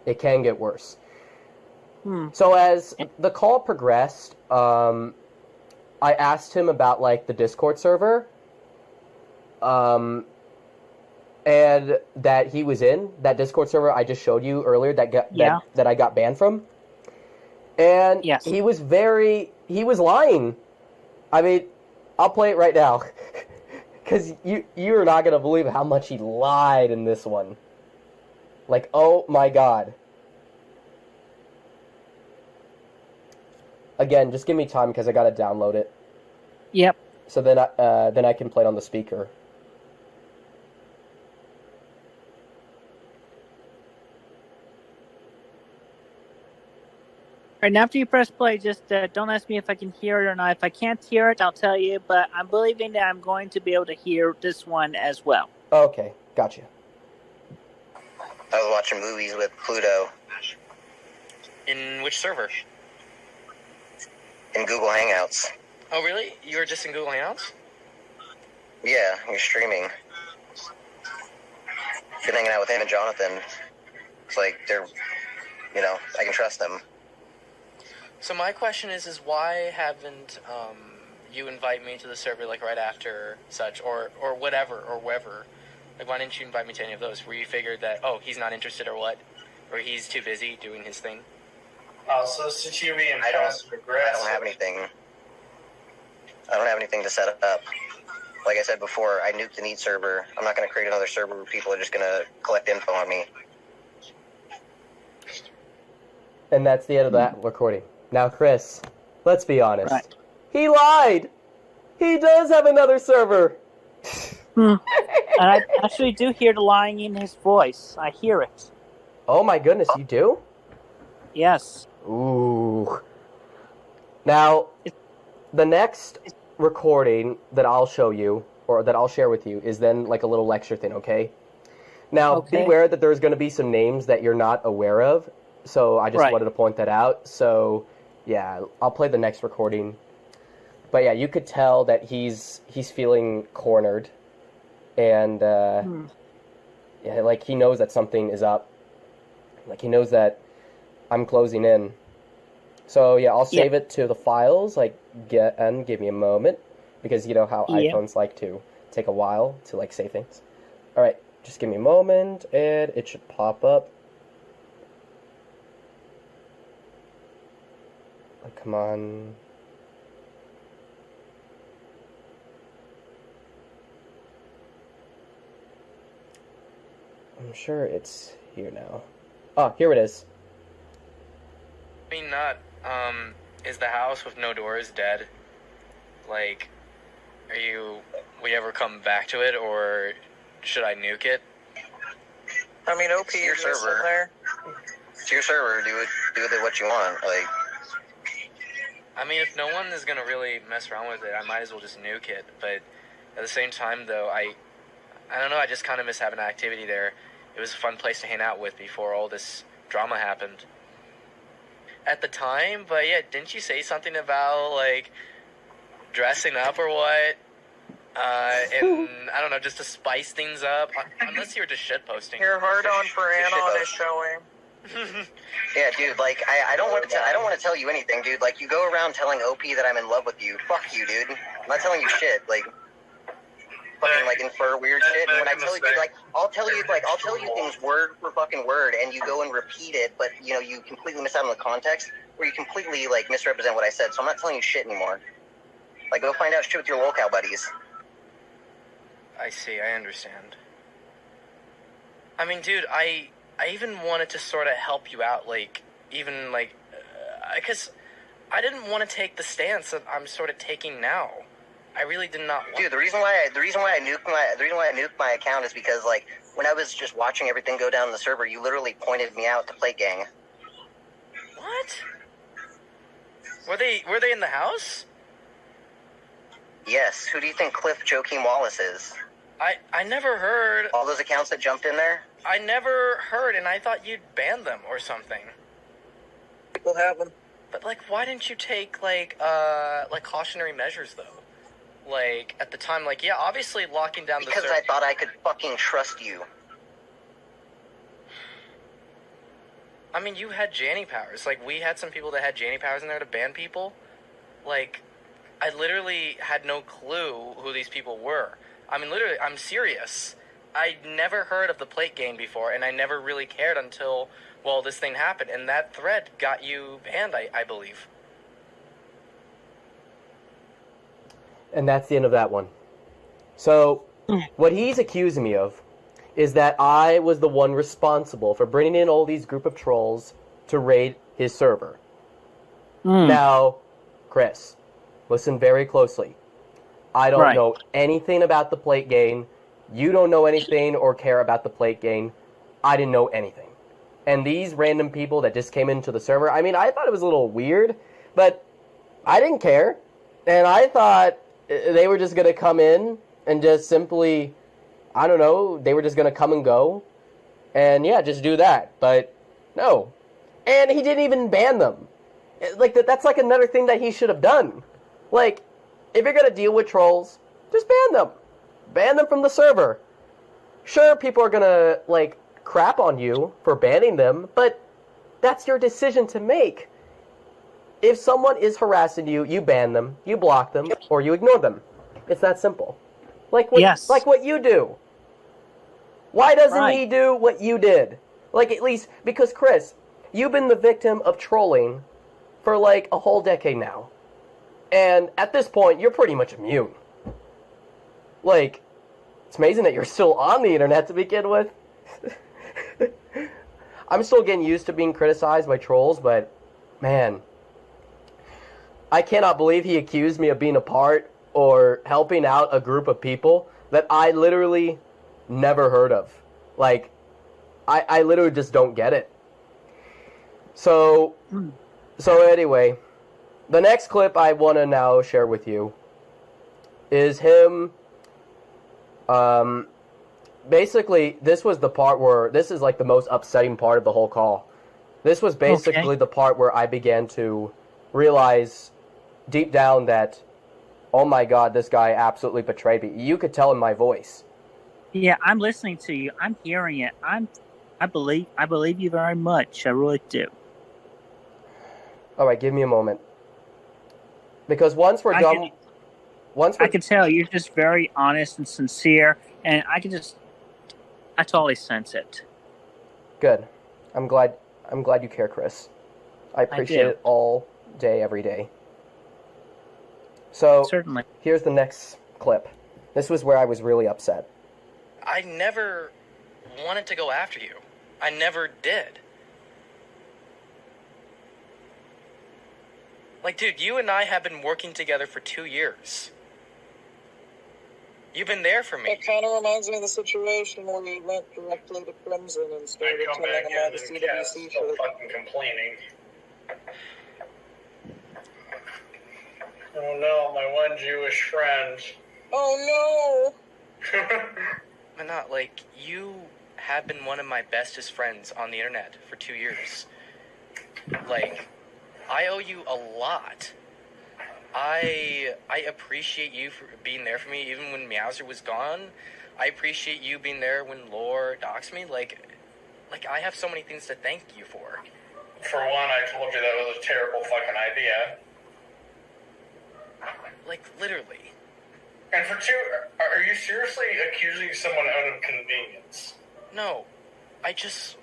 it can get worse. So as the call progressed, I asked him about, like, the Discord server, and that he was in, that Discord server I just showed you earlier that I got banned from. And Yes. he was lying. I mean, I'll play it right now. Because you're not going to believe how much he lied in this one. Like, oh my god. Again, just give me time because I got to download it. Yep. So then I can play it on the speaker. Right, now after you press play, just don't ask me if I can hear it or not. If I can't hear it, I'll tell you, but I'm believing that I'm going to be able to hear this one as well. Okay, gotcha. I was watching movies with Pluto In which server? in Google Hangouts. Oh, really? You were just in Google Hangouts? Yeah, you're streaming. Been hanging out with him and Jonathan. It's like they're, I can trust them. So my question is why haven't you invite me to the server like right after such or whatever or wherever? Like, why didn't you invite me to any of those? Where you figured that, oh, he's not interested or what? Or he's too busy doing his thing? So CWCki and I don't regrets. have anything. I don't have anything to set up. Like I said before, I nuked the Neat server. I'm not going to create another server where people are just going to collect info on me. And that's the end of that recording. Now, Chris, let's be honest. Right. He lied! He does have another server! And I actually do hear the lying in his voice. I hear it. Oh my goodness, you do? Yes. Ooh. Now, the next recording that I'll show you, or that I'll share with you, is then like a little lecture thing, okay? Now, Okay. beware that there's going to be some names that you're not aware of, so I just Right. wanted to point that out. So, yeah, I'll play the next recording. But yeah, you could tell that he's feeling cornered, and yeah, like he knows that something is up. Like he knows that I'm closing in. So yeah, I'll save it to the files. Like give me a moment, because you know how Yeah. iPhones like to take a while to like save things. All right, just give me a moment, and it should pop up. Oh, come on. I'm sure it's here now. Oh, here it is. I mean, not, is the house with no doors dead? Like, will you ever come back to it, or should I nuke it? I mean, OP Your is in server. there. It's your server. Do with it what you want. Like, I mean, if no one is gonna really mess around with it, I might as well just nuke it. But at the same time, though, I don't know, I just kind of miss having activity there. It was a fun place to hang out with before all this drama happened. At the time, but yeah, didn't you say something about, like, dressing up or what? And, I don't know, just to spice things up? Unless you were just shitposting. Your hard on for Just Anon shit is showing. yeah, dude. Like, I don't want to. I don't want to tell you anything, dude. Like, you go around telling OP that I'm in love with you. Fuck you, dude. I'm not telling you shit. Like, fucking like infer weird shit. And when I tell you, like, I'll tell you things word for fucking word, and you go and repeat it, but you know you completely miss out on the context, or you completely like misrepresent what I said. So I'm not telling you shit anymore. Like, go find out shit with your locale buddies. I see, I understand. I mean, dude, I even wanted to sort of help you out, like, even, like, because I didn't want to take the stance that I'm sort of taking now. I really did not want Dude, the reason why I nuked my account is because, like, when I was just watching everything go down the server, you literally pointed me out to Plate Gang. What? Were they in the house? Yes. Who do you think Cliff Joaquin Wallace is? I never heard. All those accounts that jumped in there? I never heard, and I thought you'd ban them or something. People have them. But, like, why didn't you take, like cautionary measures, though? Like, at the time, like, yeah, obviously locking down the Because server. I thought I could fucking trust you. I mean, you had Janny powers. Like, we had some people that had Janny powers in there to ban people. Like, I literally had no clue who these people were. I mean, literally, I'm serious. I never heard of the plate game before, and I never really cared until, well, this thing happened. And that thread got you banned, I believe. And that's the end of that one. So, what he's accusing me of is that I was the one responsible for bringing in all these group of trolls to raid his server. Now, Chris, listen very closely. I don't know anything about the plate game. You don't know anything or care about the plate game. I didn't know anything. And these random people that just came into the server, I mean, I thought it was a little weird, but I didn't care. And I thought they were just going to come in and just simply, I don't know, they were just going to come and go. And yeah, just do that. But no. And he didn't even ban them. Like, that's like another thing that he should have done. Like, if you're going to deal with trolls, just ban them. Ban them from the server. Sure, people are going to, like, crap on you for banning them, but that's your decision to make. If someone is harassing you, you ban them, you block them, or you ignore them. It's that simple. Like what you do. Why doesn't he do what you did? Like, at least, because, Chris, you've been the victim of trolling for, like, a whole decade now. And at this point, you're pretty much immune. Like, it's amazing that you're still on the internet to begin with. I'm still getting used to being criticized by trolls, but, man, I cannot believe he accused me of being a part or helping out a group of people that I literally never heard of. Like, I literally just don't get it. So anyway, the next clip I want to now share with you is him. Basically, this was the part where this is like the most upsetting part of the whole call. This was basically the part where I began to realize deep down that, oh my God, this guy absolutely betrayed me. You could tell in my voice. Yeah, I'm listening to you. I'm hearing it. I believe you very much. I really do. All right, give me a moment. Because once we're done, I can tell you're just very honest and sincere, and I totally sense it. Good. I'm glad you care, Chris. I appreciate it all day, every day. So, certainly. Here's the next clip. This was where I was really upset. I never wanted to go after you. I never did. Like, dude, you and I have been working together for 2 years. You've been there for me. It kind of reminds me of the situation where we went directly to Crimson and started I come telling back them all in the and Cat's CWC still shit. fucking complaining. Oh no, my one Jewish friend. Oh But not, like, you have been one of my bestest friends on the internet for 2 years. Like, I owe you a lot. I appreciate you for being there for me, even when Meowser was gone. I appreciate you being there when Lore doxed me. Like, I have so many things to thank you for. For one, I told you that was a terrible fucking idea. Like, literally. And for two, are you seriously accusing someone out of convenience? No, I just...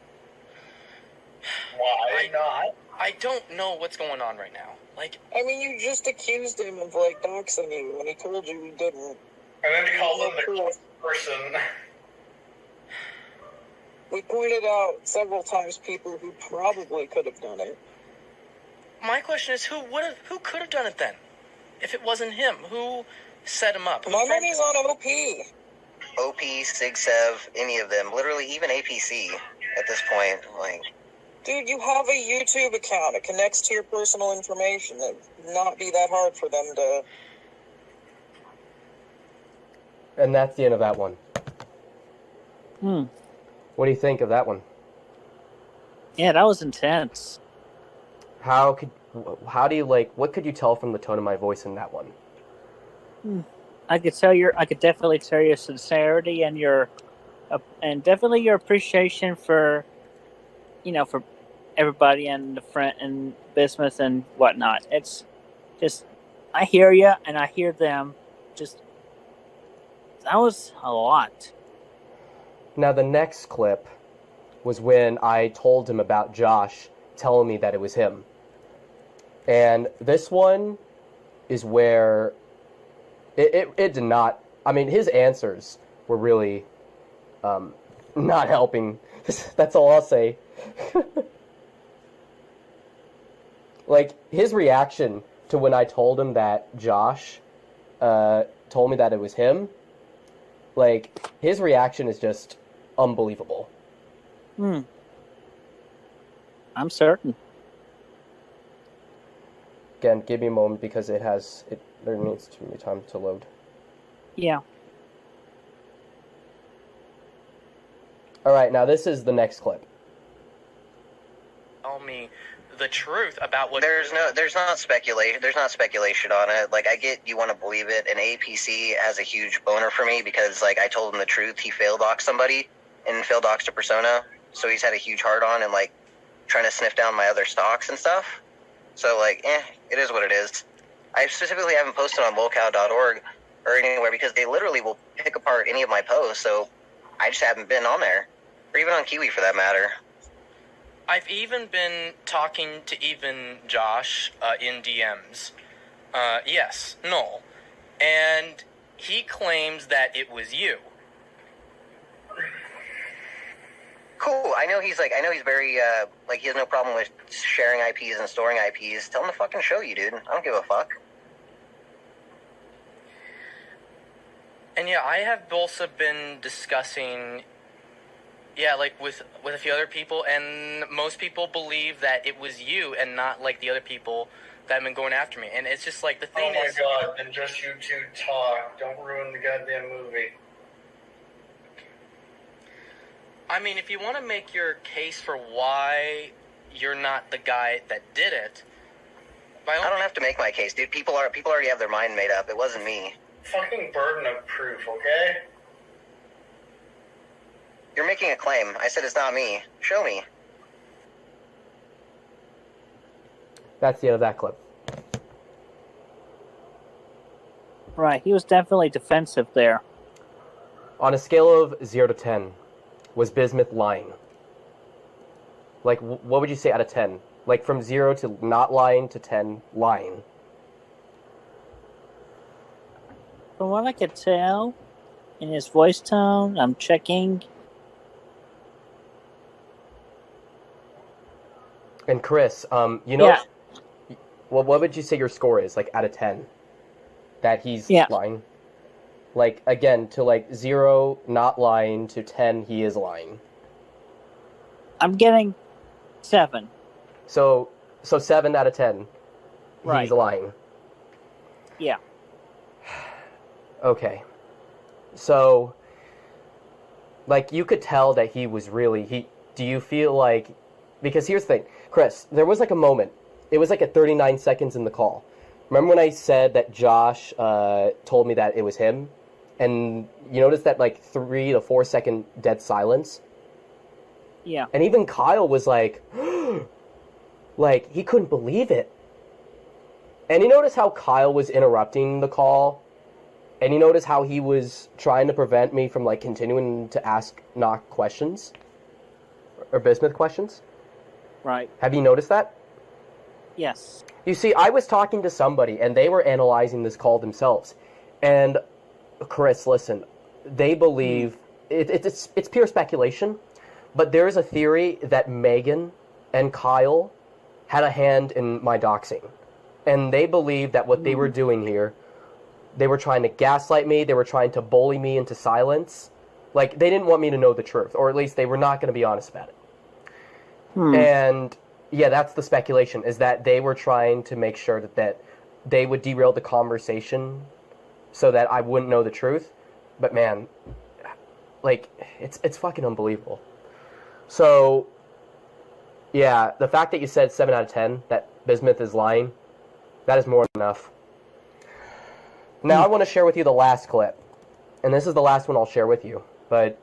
Why not? I don't know what's going on right now. Like, no! I mean, you just accused him of, like, doxing you when he told you he didn't. And then he called him the person. We pointed out several times people who probably could have done it. my question is, who could have done it then? If it wasn't him, who set him up? My money's on OP. OP, SigSev, any of them. Literally, even APC at this point. Like, Dude, you have a YouTube account. It connects to your personal information. It would not be that hard for them to... And that's the end of that one. What do you think of that one? Yeah, that was intense. How do you what could you tell from the tone of my voice in that one? I could definitely tell your sincerity and and definitely your appreciation for, for everybody and the friend and Bismuth and whatnot. It's just, I hear you and I hear them. Just, that was a lot. Now the next clip was when I told him about Josh telling me that it was him. And this one is where it did not, I mean, his answers were really not helping. That's all I'll say. His reaction to when I told him that Josh told me that it was him, his reaction is just unbelievable. I'm certain. Again, give me a moment because there needs to be time to load. Yeah. Alright, now this is the next clip. Tell me the truth about what... there's not speculation on it. Like, I get you want to believe it, and APC has a huge boner for me because, I told him the truth. He failed doxed somebody and failed doxed a persona, so he's had a huge heart on and, trying to sniff down my other stocks and stuff. So, it is what it is. I specifically haven't posted on lolcow.org or anywhere because they literally will pick apart any of my posts, so I just haven't been on there. Or even on Kiwi, for that matter. I've even been talking to even Josh in DMs. Yes, Null. And he claims that it was you. Cool. I know he's very, he has no problem with sharing IPs and storing IPs. Tell him to fucking show you, dude. I don't give a fuck. And yeah, I have also been discussing Yeah, like with a few other people, and most people believe that it was you and not like the other people that have been going after me. And it's just like the thing Oh my is, god, then just you two talk. Don't ruin the goddamn movie. I mean, if you want to make your case for why you're not the guy that did it, by all I don't have to make my case, dude. People already have their mind made up. It wasn't me. Fucking burden of proof, okay? You're making a claim. I said it's not me. Show me. That's the end of that clip. Right, he was definitely defensive there. On a scale of 0 to 10, was Bismuth lying? Like, what would you say out of 10? Like, from 0 to not lying to 10, lying. From what I could tell, in his voice tone, I'm checking. And Chris, Well, what would you say your score is, like, out of 10? That he's lying? Like, again, to, like, 0, not lying, to 10, he is lying. I'm getting 7. So 7 out of 10, Right. he's lying. Yeah. Okay. So, like, you could tell that he was really... Do you feel like... Because here's the thing, Chris, there was, like, a moment. It was, like, at 39 seconds in the call. Remember when I said that Josh told me that it was him? And you notice that, like, 3 to 4 second dead silence? Yeah. And even Kyle was like... like, he couldn't believe it. And you notice how Kyle was interrupting the call? And you notice how he was trying to prevent me from, like, continuing to ask Naught questions? Or Bismuth questions? Right. Have you noticed that? Yes. You see, I was talking to somebody, and they were analyzing this call themselves. And, Chris, listen, they believe... It's pure speculation, but there is a theory that Megan and Kyle had a hand in my doxing. And they believe that what they were doing here... They were trying to gaslight me. They were trying to bully me into silence. Like, they didn't want me to know the truth. Or at least they were not going to be honest about it. And, yeah, that's the speculation, is that they were trying to make sure that they would derail the conversation so that I wouldn't know the truth. But, man, like, it's fucking unbelievable. So, yeah, the fact that you said 7 out of 10, that Bismuth is lying, that is more than enough. Now I want to share with you the last clip. And this is the last one I'll share with you. But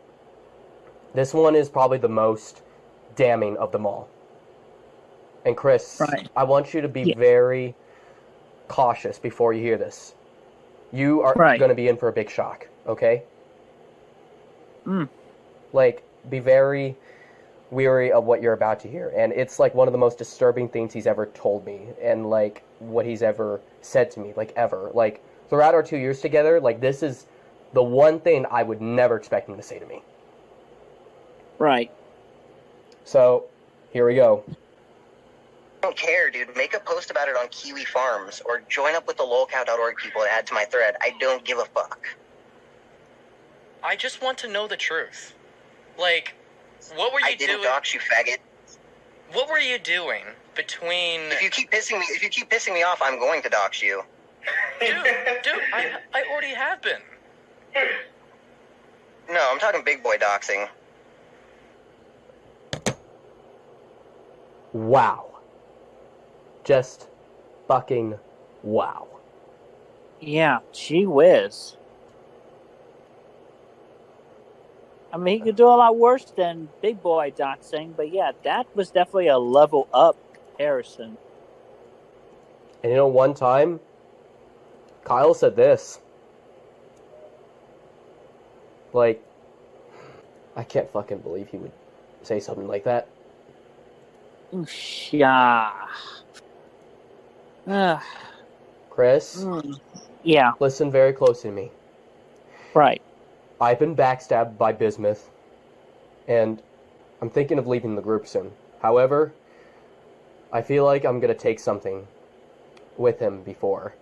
this one is probably the most damning of them all. And Chris, I want you to be very cautious before you hear this. You are going to be in for a big shock, okay? Like, be very weary of what you're about to hear. And it's like one of the most disturbing things he's ever told me. And like what he's ever said to me, like ever. Like, throughout our 2 years together, like, this is the one thing I would never expect him to say to me. Right. So, here we go. I don't care, dude. Make a post about it on Kiwi Farms, or join up with the lolcow.org people and add to my thread. I don't give a fuck. I just want to know the truth. Like, what were you doing? I didn't dox you, faggot. What were you doing between... If you keep pissing me off, I'm going to dox you. Dude, I already have been. No, I'm talking big boy doxing. Wow. Just fucking wow. Yeah, gee whiz. I mean, he could do a lot worse than big boy doxing, but yeah, that was definitely a level up comparison. And you know, one time, Kyle said this. Like, I can't fucking believe he would say something like that. Yeah. Chris? Yeah. Listen very close to me. Right. I've been backstabbed by Bismuth, and I'm thinking of leaving the group soon. However, I feel like I'm going to take something with him before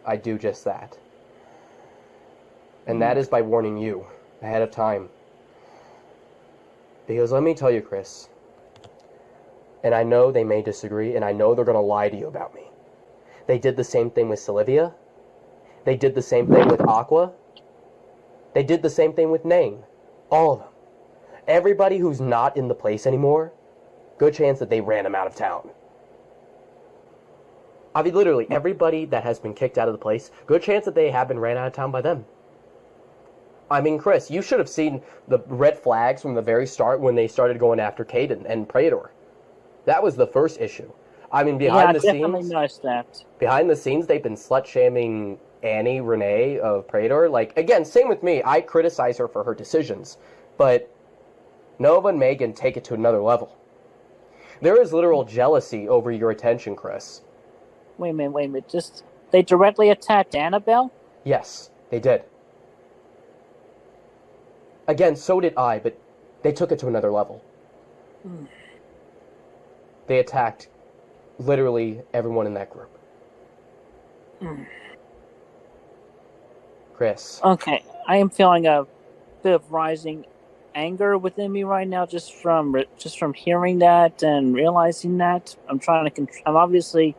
I do just that. And that is by warning you ahead of time. Because let me tell you, Chris, and I know they may disagree, and I know they're going to lie to you about me. They did the same thing with Sylvia. They did the same thing with Aqua. They did the same thing with Nain. All of them. Everybody who's not in the place anymore, good chance that they ran him out of town. I mean, literally, everybody that has been kicked out of the place, good chance that they have been ran out of town by them. I mean, Chris, you should have seen the red flags from the very start when they started going after Caden and Praetor. That was the first issue. I mean, behind the scenes, noticed that. Behind the scenes, they've been slut-shaming Annie Renee of Praetor. Like, again, same with me. I criticize her for her decisions. But Nova and Megan take it to another level. There is literal jealousy over your attention, Chris. Wait a minute. Just, they directly attacked Annabelle? Yes, they did. Again, so did I, but they took it to another level. They attacked literally everyone in that group. Chris. Okay, I am feeling a bit of rising anger within me right now, just from hearing that and realizing that. I'm obviously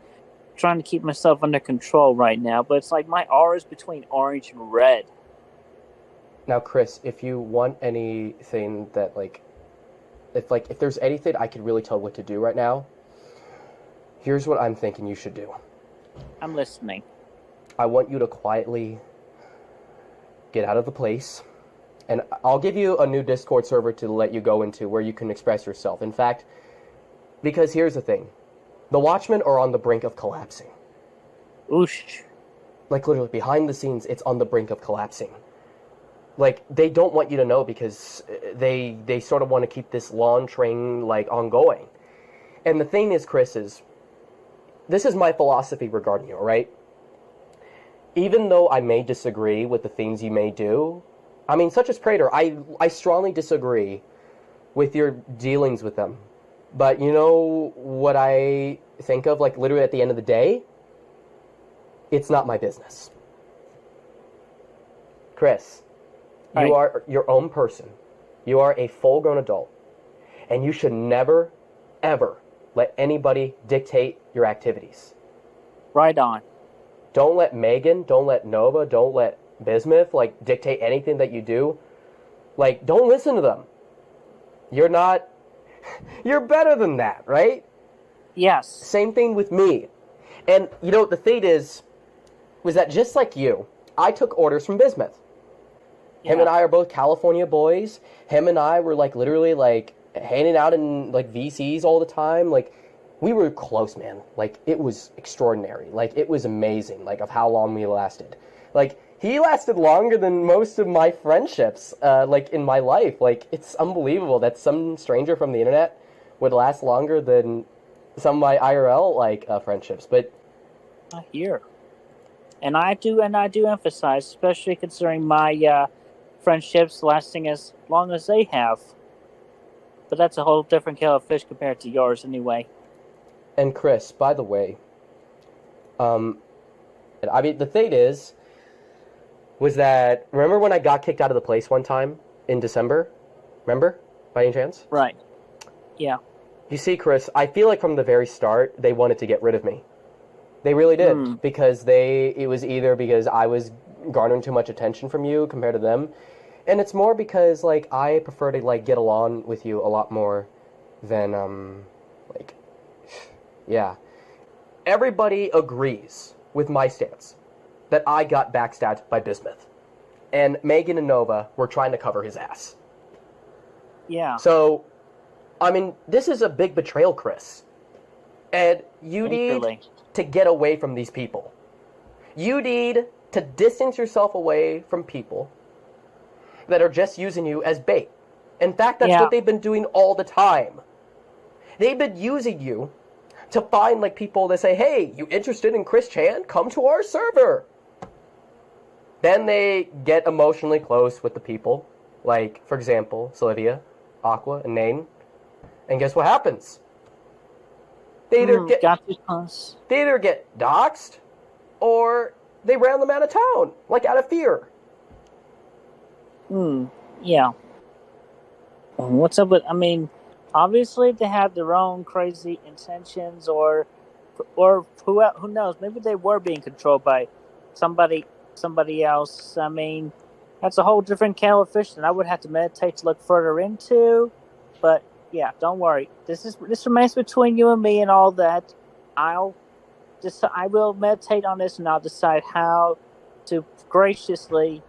trying to keep myself under control right now, but it's like my aura is between orange and red. Now, Chris, if you want anything that, if there's anything I could really tell what to do right now, here's what I'm thinking you should do. I'm listening. I want you to quietly get out of the place, and I'll give you a new Discord server to let you go into where you can express yourself. In fact, because here's the thing. The Watchmen are on the brink of collapsing. Oosh. Like, literally, behind the scenes, it's on the brink of collapsing. Like, they don't want you to know because they sort of want to keep this long train, ongoing. And the thing is, Chris, this is my philosophy regarding you, alright? Even though I may disagree with the things you may do, I mean, such as Praetor, I strongly disagree with your dealings with them. But you know what I think of, literally at the end of the day? It's not my business. Chris. You are your own person. You are a full-grown adult. And you should never, ever let anybody dictate your activities. Right on. Don't let Megan, don't let Nova, don't let Bismuth, dictate anything that you do. Don't listen to them. You're better than that, right? Yes. Same thing with me. And, the thing was that just like you, I took orders from Bismuth. Him and I are both California boys. Him and I were, literally, hanging out in, VCs all the time. We were close, man. It was extraordinary. It was amazing, of how long we lasted. He lasted longer than most of my friendships, in my life. It's unbelievable that some stranger from the internet would last longer than some of my IRL, friendships. But I hear. And I do emphasize, especially considering my, friendships lasting as long as they have. But that's a whole different kettle of fish compared to yours anyway. And Chris, by the way, the thing was that, remember when I got kicked out of the place one time in December? Remember? By any chance? Right. Yeah. You see, Chris, I feel like from the very start, they wanted to get rid of me. They really did. Because it was either because I was garnering too much attention from you compared to them. And it's more because, I prefer to, get along with you a lot more than, yeah. Everybody agrees with my stance that I got backstabbed by Bismuth. And Megan and Nova were trying to cover his ass. Yeah. So, I mean, this is a big betrayal, Chris. And you need to get away from these people. You need to distance yourself away from people that are just using you as bait. In fact, that's what they've been doing all the time. They've been using you to find, people that say, hey, you interested in Chris Chan? Come to our server. Then they get emotionally close with the people. For example, Sylvia, Aqua, and Nain. And guess what happens? They either get doxxed, or they ran them out of town, out of fear. Yeah. What's up with? I mean, obviously they have their own crazy intentions, or who knows? Maybe they were being controlled by somebody else. I mean, that's a whole different kettle of fish that I would have to meditate to look further into. But yeah, don't worry. This remains between you and me and all that. I will meditate on this and I'll decide how to graciously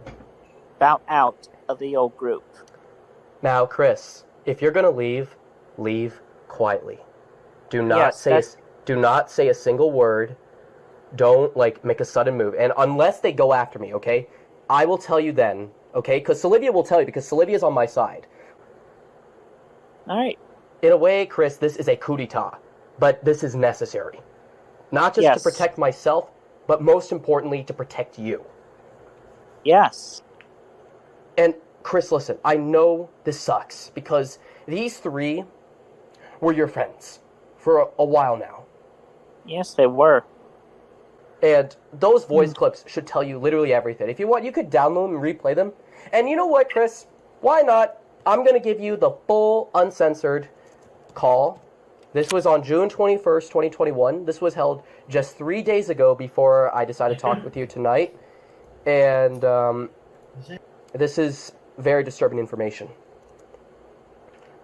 bow out of the old group. Now, Chris, if you're gonna leave quietly. Do not say a single word. Don't make a sudden move. And unless they go after me, okay? I will tell you then, okay? Because Olivia will tell you, because Olivia's on my side. All right. In a way, Chris, this is a coup d'etat, but this is necessary. Not just to protect myself, but most importantly, to protect you. Yes. And Chris, listen, I know this sucks, because these three were your friends for a while now. Yes, they were. And those voice clips should tell you literally everything. If you want, you could download them and replay them. And you know what, Chris? Why not? I'm going to give you the full, uncensored call. This was on June 21st, 2021. This was held just 3 days ago before I decided to talk with you tonight. And this is very disturbing information.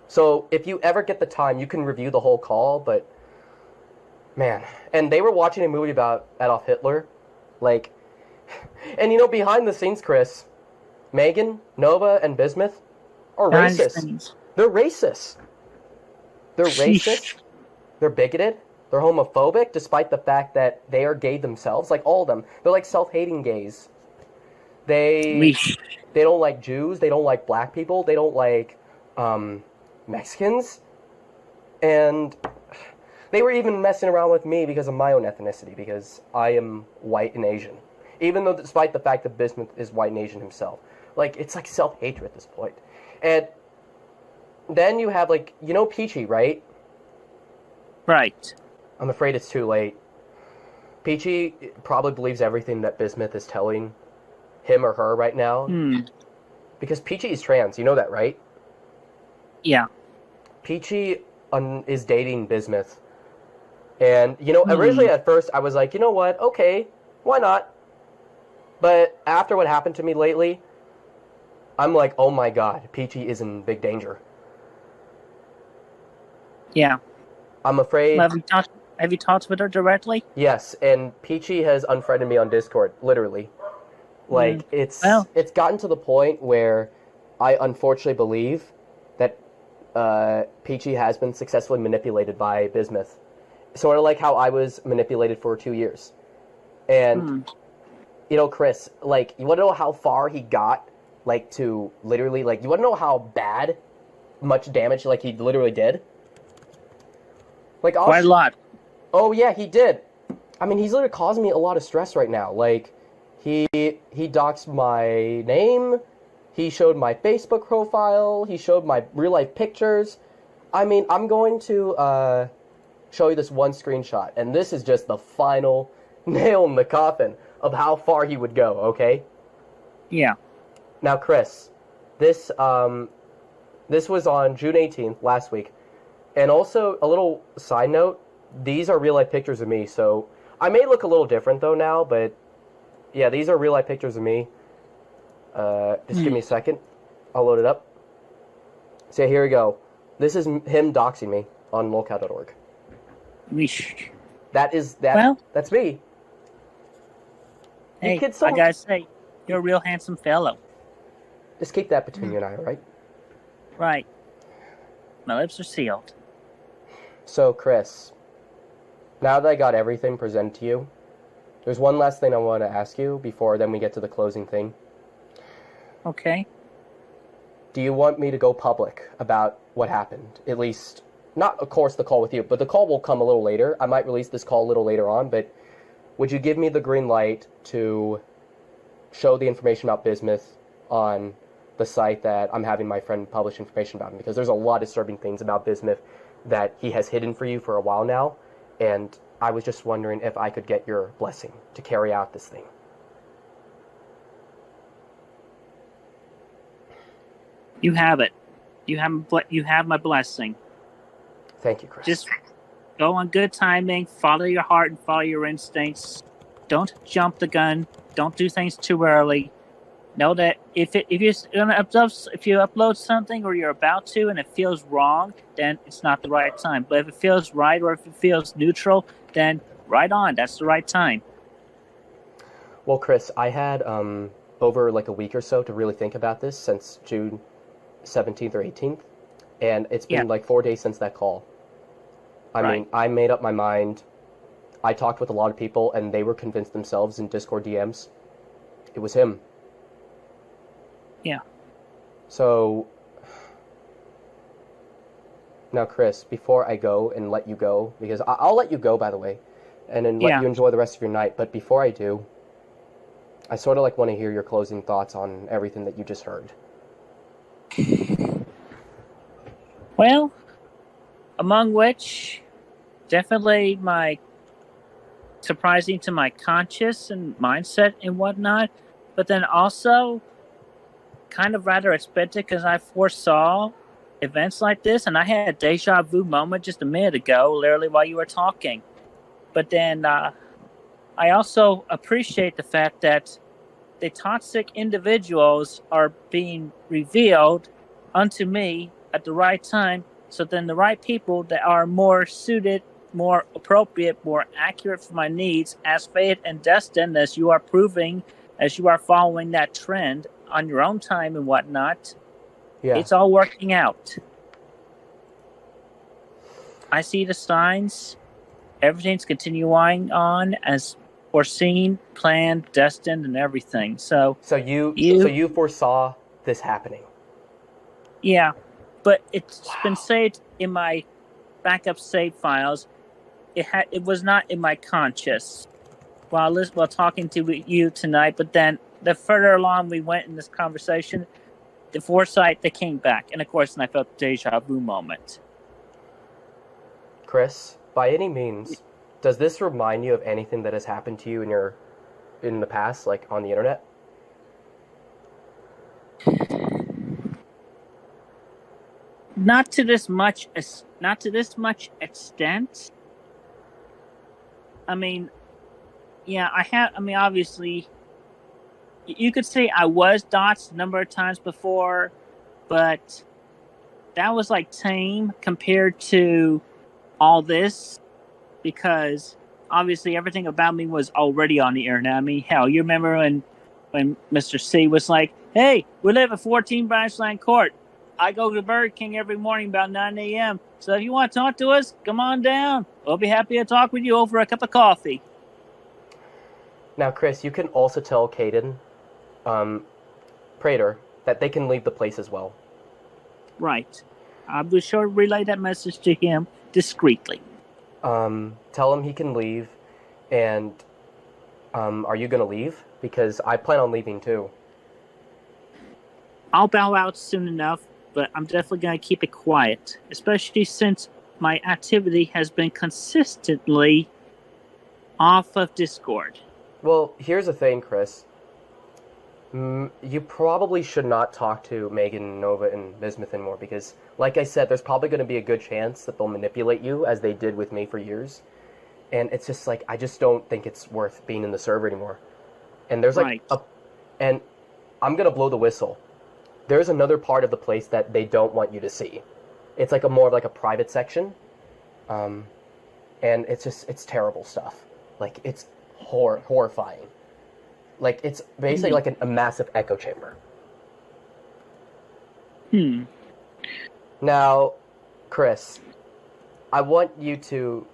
So if you ever get the time, you can review the whole call, but man. And they were watching a movie about Adolf Hitler. And behind the scenes, Chris, Megan, Nova, and Bismuth are racist. They're racist. They're racist. They're bigoted. They're homophobic, despite the fact that they are gay themselves. All of them. They're self-hating gays. They don't like Jews. They don't like black people. They don't like Mexicans. And they were even messing around with me because of my own ethnicity, because I am white and Asian. Even though, despite the fact that Bismuth is white and Asian himself. It's self-hatred at this point. And then you have, Peachy, right? Right. I'm afraid it's too late. Peachy probably believes everything that Bismuth is telling him or her right now. Because Peachy is trans, you know that, right? Yeah. Peachy is dating Bismuth. And, originally at first I was like, you know what, okay, why not? But after what happened to me lately, I'm like, oh my god, Peachy is in big danger. Yeah. I'm afraid... Have you talked with her directly? Yes, and Peachy has unfriended me on Discord, literally. It's gotten to the point where I unfortunately believe that Peachy has been successfully manipulated by Bismuth. Sort of like how I was manipulated for 2 years. And, Chris, you want to know how far he got, to literally, you want to know how much damage, he literally did? Quite a lot. Oh, yeah, he did. I mean, he's literally causing me a lot of stress right now. He doxed my name, he showed my Facebook profile, he showed my real-life pictures. I mean, I'm going to show you this one screenshot, and this is just the final nail in the coffin of how far he would go, okay? Yeah. Now, Chris, this was on June 18th, last week. And also, a little side note, these are real-life pictures of me, so I may look a little different, though, now, but yeah, these are real-life pictures of me. Just give me a second. I'll load it up. So here we go. This is him doxing me on lolcow.org. That's me. Hey, I gotta say, you're a real handsome fellow. Just keep that between you and I, all right? Right. My lips are sealed. So, Chris, now that I got everything presented to you, there's one last thing I want to ask you before then we get to the closing thing. Okay. Do you want me to go public about what happened? At least, not, of course, the call with you, but the call will come a little later. I might release this call a little later on, but would you give me the green light to show the information about Bismuth on the site that I'm having my friend publish information about him? Because there's a lot of disturbing things about Bismuth that he has hidden for you for a while now, and I was just wondering if I could get your blessing to carry out this thing. You have it. You have my blessing. Thank you, Chris. Just go on good timing, follow your heart and follow your instincts. Don't jump the gun. Don't do things too early. Know that if you upload something or you're about to and it feels wrong, then it's not the right time. But if it feels right or if it feels neutral, then right on. That's the right time. Well, Chris, I had over like a week or so to really think about this since June 17th or 18th, and it's been like 4 days since that call. I mean, I made up my mind. I talked with a lot of people, and they were convinced themselves in Discord DMs. It was him. Yeah. So, now, Chris, before I go and let you go, because I'll let you go, by the way, and then let you enjoy the rest of your night, but before I do, I sort of like want to hear your closing thoughts on everything that you just heard. Well, among which, definitely my surprising to my conscious and mindset and whatnot, but then also kind of rather expected because I foresaw events like this, and I had a deja vu moment just a minute ago, literally while you were talking. But then I also appreciate the fact that the toxic individuals are being revealed unto me at the right time, so then the right people that are more suited, more appropriate, more accurate for my needs, as fate and destined, as you are proving, as you are following that trend on your own time and whatnot, it's all working out. I see the signs. Everything's continuing on as foreseen, planned, destined, and everything. So you foresaw this happening. Yeah, but it's been saved in my backup save files. It was not in my conscious while talking to you tonight. But then the further along we went in this conversation, the foresight that came back, and of course, then I felt the deja vu moment. Chris, by any means, does this remind you of anything that has happened to you in the past, like on the internet? Not to this much extent. I mean, yeah, obviously, you could say I was doxxed a number of times before, but that was like tame compared to all this, because obviously everything about me was already on the internet. I mean, hell, you remember when Mr. C was like, "Hey, we live at 14 Branchland Court. I go to Burger King every morning about 9 a.m. So if you want to talk to us, come on down. We'll be happy to talk with you over a cup of coffee." Now, Chris, you can also tell Caden, Prater, that they can leave the place as well. Right. I'll be sure to relay that message to him discreetly. Tell him he can leave, and are you going to leave? Because I plan on leaving too. I'll bow out soon enough, but I'm definitely going to keep it quiet, especially since my activity has been consistently off of Discord. Well, here's the thing, Chris. You probably should not talk to Megan, Nova, and Bismuth anymore, because, like I said, there's probably going to be a good chance that they'll manipulate you, as they did with me for years. And it's just like, I just don't think it's worth being in the server anymore. And there's like, and I'm going to blow the whistle. There's another part of the place that they don't want you to see. It's like more of like a private section. And it's terrible stuff. Like, it's horrifying. Like, it's basically like a massive echo chamber. Now, Chris, I want you to...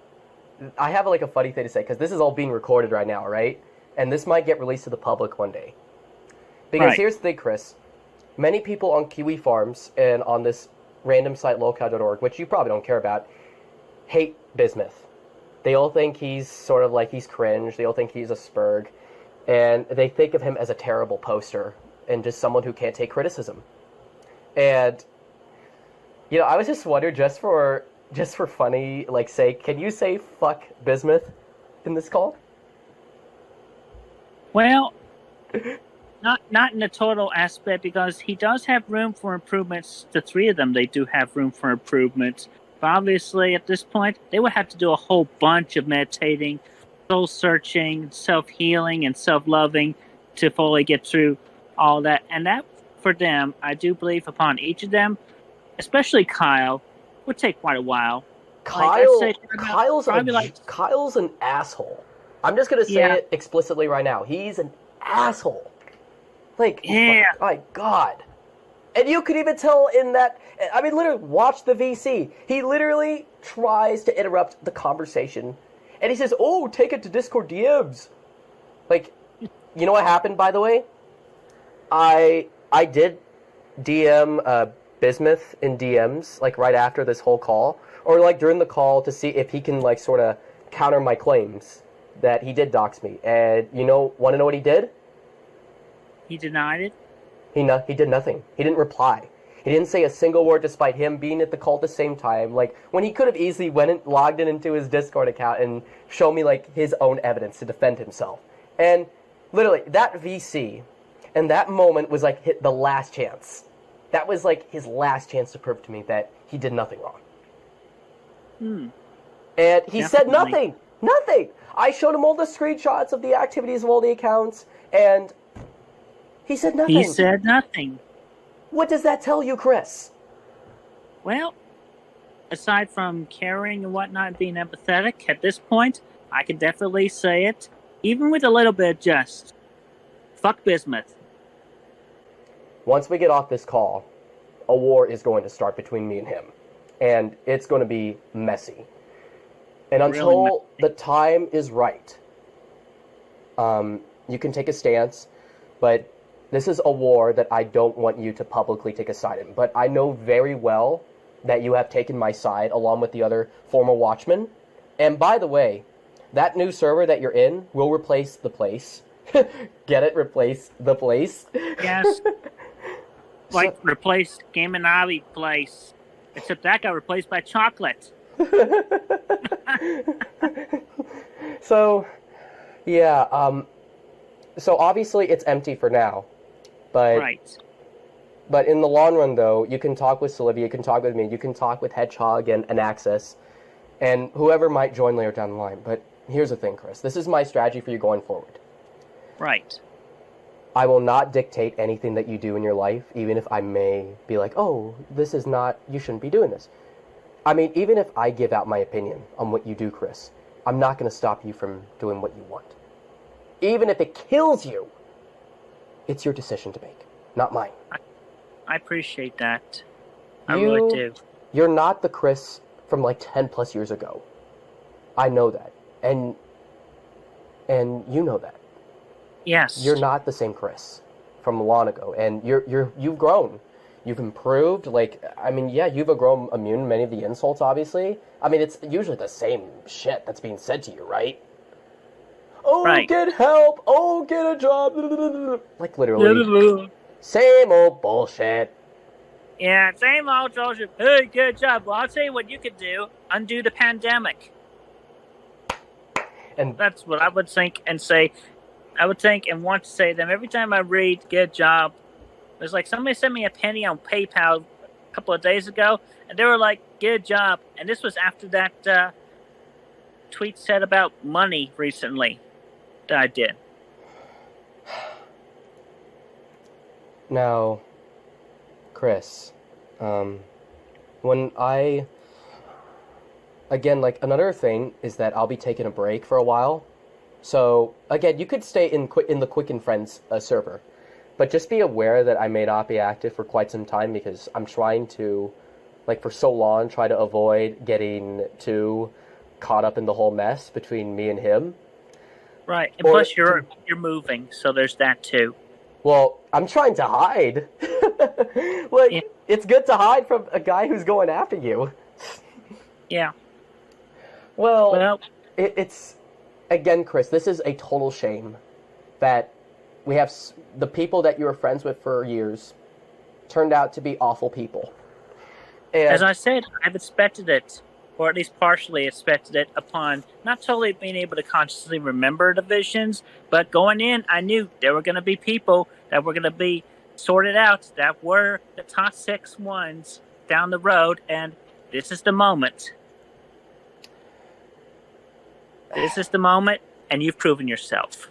I have like a funny thing to say, because this is all being recorded right now, right? And this might get released to the public one day. Because here's the thing, Chris. Many people on Kiwi Farms and on this random site, locale.org, which you probably don't care about, hate Bismuth. They all think he's sort of like, he's cringe. They all think he's a spurg. And they think of him as a terrible poster and just someone who can't take criticism. And, you know, I was just wondering, just for funny, like, can you say fuck Bismuth in this call? Well, Not in the total aspect, because he does have room for improvements. The three of them, they do have room for improvements. But obviously, at this point, they would have to do a whole bunch of meditating, soul searching, self healing, and self loving to fully get through all that. And that, for them, I do believe upon each of them, especially Kyle, would take quite a while. Kyle's an asshole. I'm just gonna say it explicitly right now. He's an asshole. Like, my God. And you could even tell in that, I mean, literally, watch the VC. He literally tries to interrupt the conversation. And he says, oh, take it to Discord DMs. Like, you know what happened, by the way? I did DM Bismuth in DMs, like, right after this whole call. Or, like, during the call to see if he can, like, sort of counter my claims that he did dox me. And, want to know what he did? He denied it? He did nothing. He didn't reply. He didn't say a single word despite him being at the call at the same time. Like, when he could have easily logged into his Discord account and shown me, like, his own evidence to defend himself. And, literally, that VC and that moment was, like, the last chance. That was, like, his last chance to prove to me that he did nothing wrong. And he said nothing. Nothing. I showed him all the screenshots of the activities of all the accounts, and he said nothing. He said nothing. What does that tell you, Chris? Well, aside from caring and whatnot, being empathetic, at this point, I can definitely say it, even with a little bit of just, fuck Bismuth. Once we get off this call, a war is going to start between me and him. And it's going to be messy. And until the time is right, you can take a stance, but this is a war that I don't want you to publicly take a side in. But I know very well that you have taken my side along with the other former Watchmen. And by the way, that new server that you're in will replace the place. Get it? Replace the place? Yes. Like, replace Game and Hobby place. Except that got replaced by chocolate. So, yeah, so obviously it's empty for now. But in the long run, though, you can talk with Sylvia, you can talk with me, you can talk with Hedgehog and Axis, and whoever might join later down the line. But here's the thing, Chris. This is my strategy for you going forward. Right. I will not dictate anything that you do in your life, even if I may be like, oh, this is not, you shouldn't be doing this. I mean, even if I give out my opinion on what you do, Chris, I'm not going to stop you from doing what you want. Even if it kills you, it's your decision to make, not mine. I appreciate that. I really do. You're not the Chris from like 10 plus years ago. I know that. And you know that. Yes. You're not the same Chris from long ago. And you've grown. You've improved. Like, I mean, yeah, you've grown immune to many of the insults, obviously. I mean, it's usually the same shit that's being said to you, right? Oh, right. Get help! Oh, get a job! Like, literally. Same old bullshit. Yeah, same old bullshit. Hey, good job. Well, I'll tell you what you could do. Undo the pandemic. And that's what I would think and say. I would think and want to say to them every time I read good job. There's like somebody sent me a penny on PayPal a couple of days ago, and they were like, good job. And this was after that tweet said about money recently that I did. Now, Chris, when I... Again, like, another thing is that I'll be taking a break for a while. So, again, you could stay in the Quicken Friends server. But just be aware that I may not be active for quite some time because I'm trying to, like, for so long, try to avoid getting too caught up in the whole mess between me and him. Right, and plus you're moving, so there's that too. Well, I'm trying to hide. Like, yeah. It's good to hide from a guy who's going after you. Yeah. Well, it's... Again, Chris, this is a total shame that we have the people that you were friends with for years turned out to be awful people. And as I said, I've expected it. or at least partially expected it upon not totally being able to consciously remember the visions, but going in, I knew there were going to be people that were going to be sorted out that were the toxic ones down the road, and this is the moment. This is the moment, and you've proven yourself.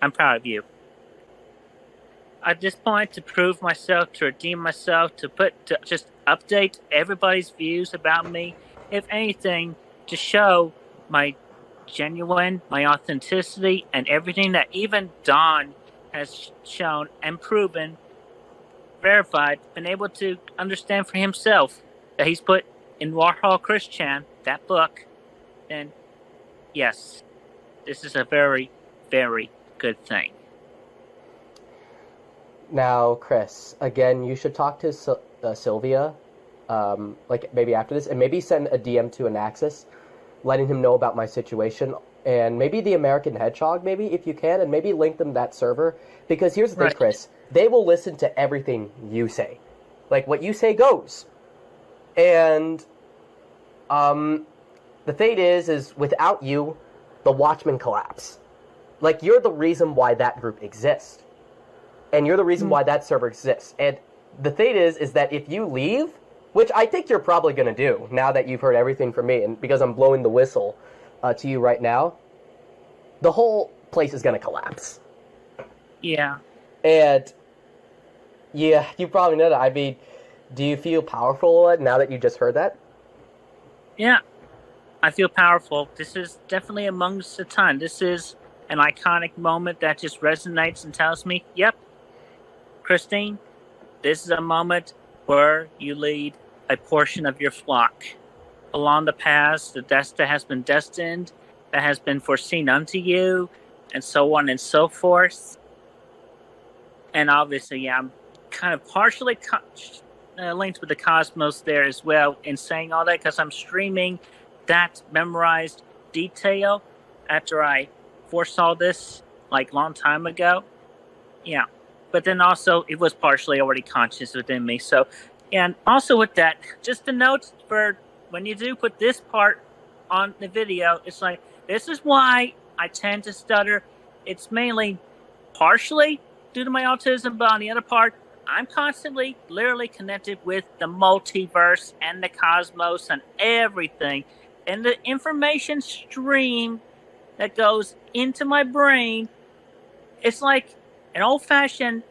I'm proud of you. At this point, to prove myself, to redeem myself, to just update everybody's views about me, if anything, to show my genuine, my authenticity, and everything that even Don has shown and proven, verified, been able to understand for himself that he's put in Warhol Christian, that book, then yes, this is a very, very good thing. Now, Chris, again, you should talk to Sylvia, like maybe after this, and maybe send a DM to Anaxis, letting him know about my situation, and maybe the American Hedgehog, maybe, if you can, and maybe link them that server, because here's the thing, Chris, they will listen to everything you say. Like, what you say goes. And, the thing is without you, the Watchmen collapse. Like, you're the reason why that group exists. And you're the reason why that server exists. And the thing is that if you leave, which I think you're probably going to do, now that you've heard everything from me, and because I'm blowing the whistle to you right now, the whole place is going to collapse. Yeah. And, yeah, you probably know that. I mean, do you feel powerful now that you just heard that? Yeah. I feel powerful. This is definitely amongst the ton. This is an iconic moment that just resonates and tells me, yep, Christine, this is a moment where you lead a portion of your flock along the paths that has been destined, that has been foreseen unto you, and so on and so forth. And obviously, yeah, I'm kind of partially linked with the cosmos there as well in saying all that, because I'm streaming that memorized detail after I foresaw this like long time ago. Yeah. But then also it was partially already conscious within me. So, and also with that, just a note for when you do put this part on the video, it's like, this is why I tend to stutter. It's mainly partially due to my autism, but on the other part, I'm constantly literally connected with the multiverse and the cosmos and everything. And the information stream that goes into my brain, it's like an old-fashioned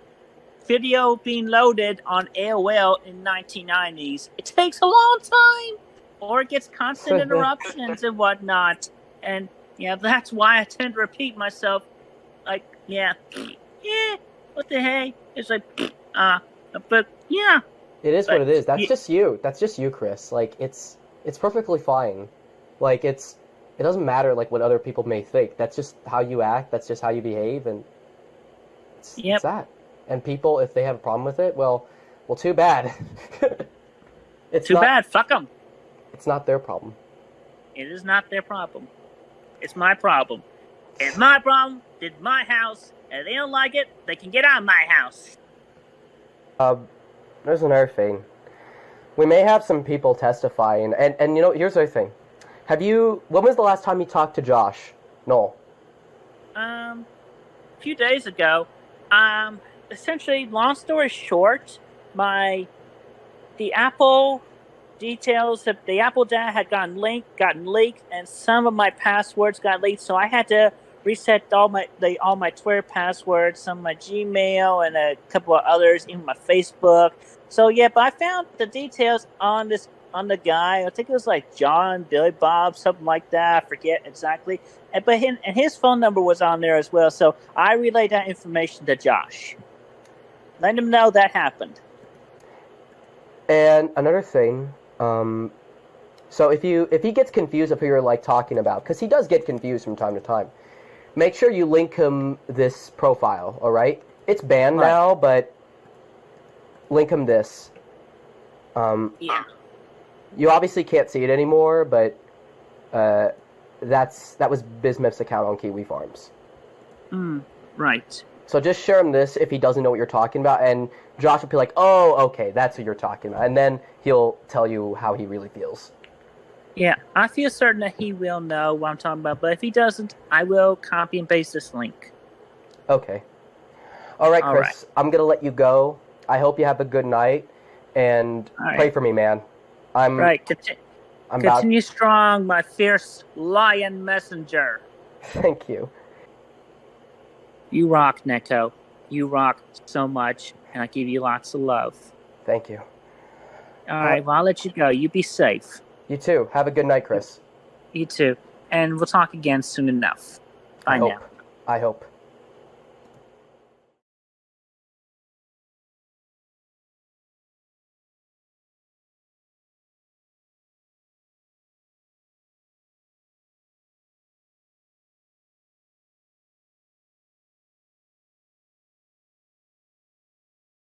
video being loaded on AOL in 1990s. It takes a long time, or it gets constant interruptions and whatnot. And yeah, that's why I tend to repeat myself. Like, yeah, what the heck? It's like, but yeah. It is what it is. That's just you. That's just you, Chris. Like, it's perfectly fine. Like, it doesn't matter, like, what other people may think. That's just how you act. That's just how you behave, and it's that. And people, if they have a problem with it, well, too bad. It's too bad. Fuck them. It's not their problem. It is not their problem. It's my problem. It's my problem. It's my house. And if they don't like it, they can get out of my house. There's another thing. We may have some people testifying, and you know, here's the other thing. When was the last time you talked to Josh? Noel? A few days ago. Essentially, long story short, the Apple details of the Apple data had gotten leaked, and some of my passwords got leaked, so I had to reset all my Twitter passwords, some of my Gmail, and a couple of others, even my Facebook. So yeah, but I found the details on the guy. I think it was like John, Billy Bob, something like that. I forget exactly. But his phone number was on there as well. So I relayed that information to Josh. Let him know that happened. And another thing, so if he gets confused of who you're like talking about, because he does get confused from time to time, make sure you link him this profile. All right, it's banned now, but link him this. Yeah. You obviously can't see it anymore, but that was Bismuth's account on Kiwi Farms. Right. So just share him this if he doesn't know what you're talking about, and Josh will be like, oh, okay, that's what you're talking about. And then he'll tell you how he really feels. Yeah, I feel certain that he will know what I'm talking about, but if he doesn't, I will copy and paste this link. Okay. All right, All Chris. right. I'm gonna let you go. I hope you have a good night, and All right. pray for me, man. I'm I'm about. Continue strong, my fierce lion messenger. Thank you. You rock, Neko. You rock so much, and I give you lots of love. Thank you. All right, well, I'll let you go. You be safe. You too. Have a good night, Chris. You too. And we'll talk again soon enough. Bye now. I hope.